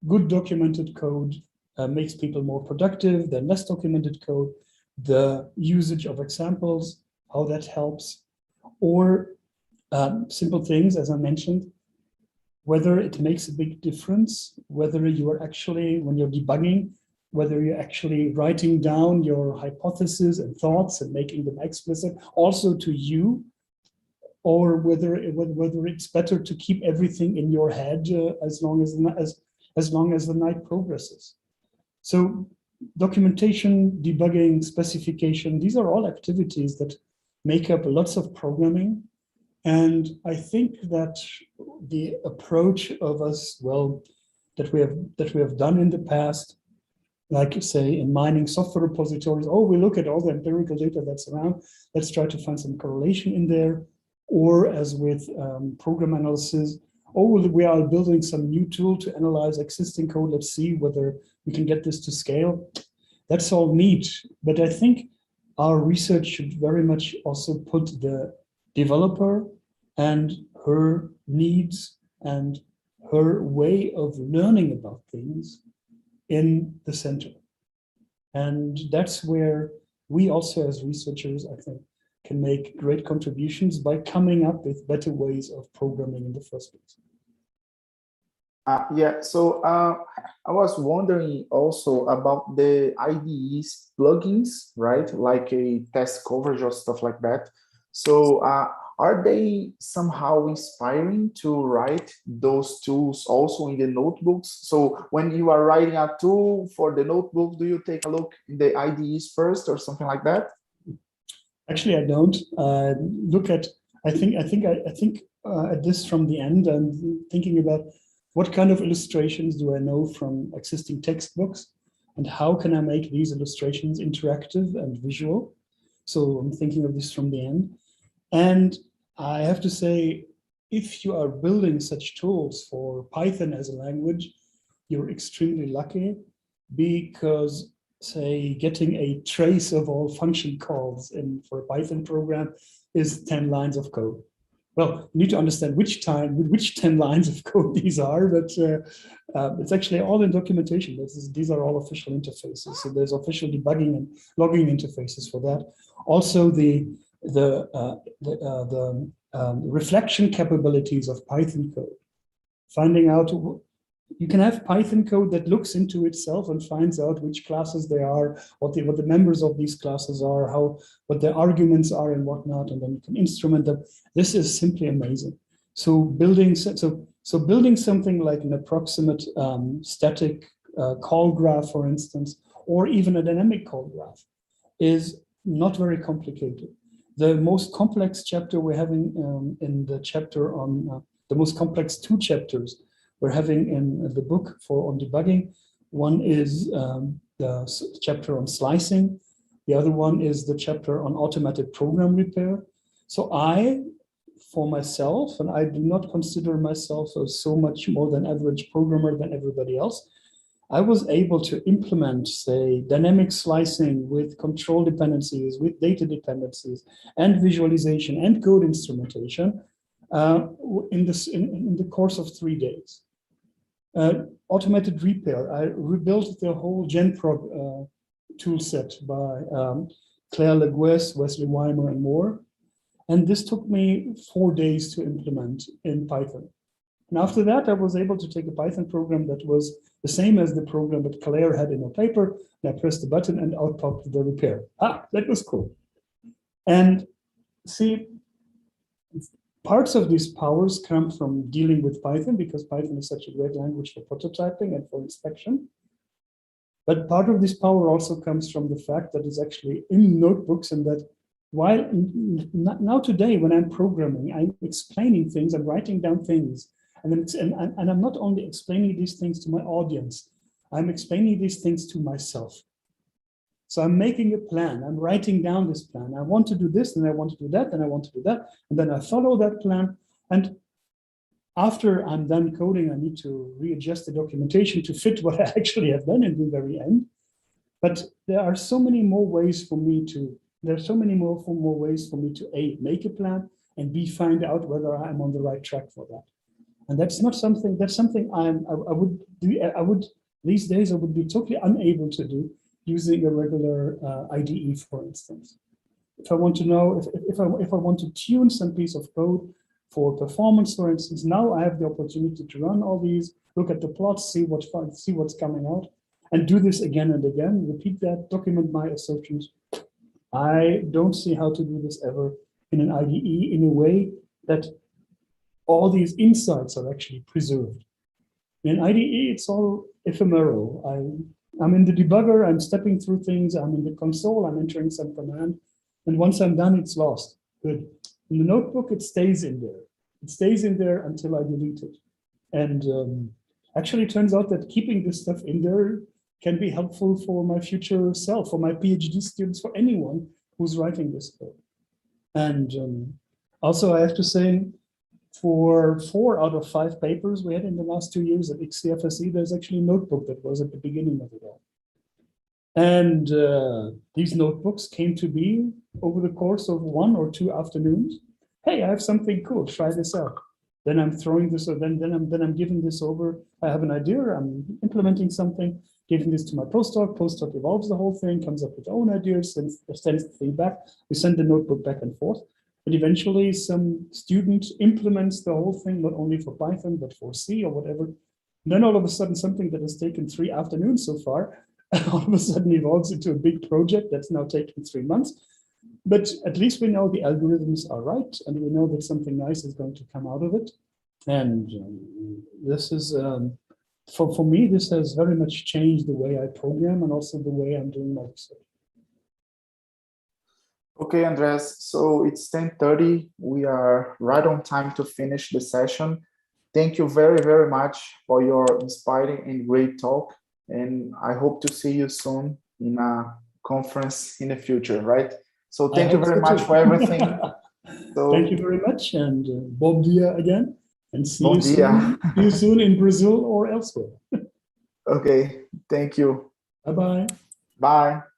good documented code makes people more productive than less documented code, the usage of examples, how that helps, or simple things, as I mentioned, whether it makes a big difference, whether you are actually, when you're debugging, whether you're actually writing down your hypotheses and thoughts and making them explicit also to you, or whether it's better to keep everything in your head as long as the night progresses. So documentation, debugging, specification, these are all activities that make up lots of programming. And I think that the approach of us, that we have done in the past, like say in mining software repositories, we look at all the empirical data that's around, let's try to find some correlation in there. Or as with program analysis, we are building some new tool to analyze existing code, let's see whether we can get this to scale. That's all neat, but I think our research should very much also put the developer and her needs and her way of learning about things in the center. And that's where we also as researchers, I think, can make great contributions by coming up with better ways of programming in the first place. Yeah, so I was wondering also about the IDE's plugins, right? Like a test coverage or stuff like that. So are they somehow inspiring to write those tools also in the notebooks? So when you are writing a tool for the notebook, do you take a look in the IDEs first or something like that? Actually, I don't look at. I think at this from the end. I'm thinking about what kind of illustrations do I know from existing textbooks, and how can I make these illustrations interactive and visual? So I'm thinking of this from the end. And I have to say, if you are building such tools for Python as a language, you're extremely lucky, because say getting a trace of all function calls in for a Python program is 10 lines of code. Well, you need to understand which 10 lines of code these are, but it's actually all in documentation. These are all official interfaces. So there's official debugging and logging interfaces for that. Also, the reflection capabilities of Python code. Finding out, you can have Python code that looks into itself and finds out which classes they are, what the members of these classes are, what the arguments are and whatnot, and then you can instrument them. This is simply amazing. So building something like an approximate static call graph, for instance, or even a dynamic call graph, is not very complicated. The most complex chapter we're having in the chapter on the most complex 2 chapters we're having in the book on debugging. One is the chapter on slicing. The other one is the chapter on automated program repair. So for myself, and I do not consider myself as so much more than average programmer than everybody else, I was able to implement, say, dynamic slicing with control dependencies, with data dependencies, and visualization and code instrumentation in the course of 3 days. Automated repair, I rebuilt the whole GenProg tool set by Claire Leguez, Wesley Weimer, and more. And this took me 4 days to implement in Python. And after that, I was able to take a Python program that was the same as the program that Claire had in her paper. And I pressed the button and out popped the repair. That was cool. And see, parts of these powers come from dealing with Python, because Python is such a great language for prototyping and for inspection. But part of this power also comes from the fact that it's actually in notebooks, and that while now today, when I'm programming, I'm explaining things, I'm writing down things, and I'm not only explaining these things to my audience, I'm explaining these things to myself. So I'm making a plan, I'm writing down this plan. I want to do this, and I want to do that, and I want to do that, and then I follow that plan. And after I'm done coding, I need to readjust the documentation to fit what I actually have done in the very end. But there are so many more ways for me to, ways for me to A, make a plan, and B, find out whether I'm on the right track for that. And that's something I would these days I would be totally unable to do using a regular IDE, for instance. If I want to know, if I want to tune some piece of code for performance, for instance, now I have the opportunity to run all these, look at the plots, see what's coming out, and do this again and again, repeat that, document my assertions. I don't see how to do this ever in an IDE in a way that all these insights are actually preserved. In IDE, it's all ephemeral. I'm in the debugger, I'm stepping through things, I'm in the console, I'm entering some command, and once I'm done, it's lost. Good. In the notebook, it stays in there. It stays in there until I delete it. And actually, it turns out that keeping this stuff in there can be helpful for my future self, for my PhD students, for anyone who's writing this code. And also, I have to say, for 4 out of 5 papers we had in the last 2 years at XCFSE, there's actually a notebook that was at the beginning of it all. And these notebooks came to be over the course of 1 or 2 afternoons. Hey, I have something cool, try this out. Then I'm throwing this, or then I'm giving this over. I have an idea, I'm implementing something, giving this to my postdoc. Postdoc evolves the whole thing, comes up with their own ideas, sends the thing back. We send the notebook back and forth. And eventually some student implements the whole thing, not only for Python, but for C or whatever. And then all of a sudden, something that has taken 3 afternoons so far, all of a sudden evolves into a big project that's now taking 3 months. But at least we know the algorithms are right, and we know that something nice is going to come out of it. And this is, for me, this has very much changed the way I program and also the way I'm doing my research. Okay, Andreas, so it's 10:30. We are right on time to finish the session. Thank you very, very much for your inspiring and great talk. And I hope to see you soon in a conference in the future, right? So thank you very much for everything. So, thank you very much, and bom dia again, and see bom you dia. soon. See you soon in Brazil or elsewhere. Okay, thank you. Bye-bye. Bye.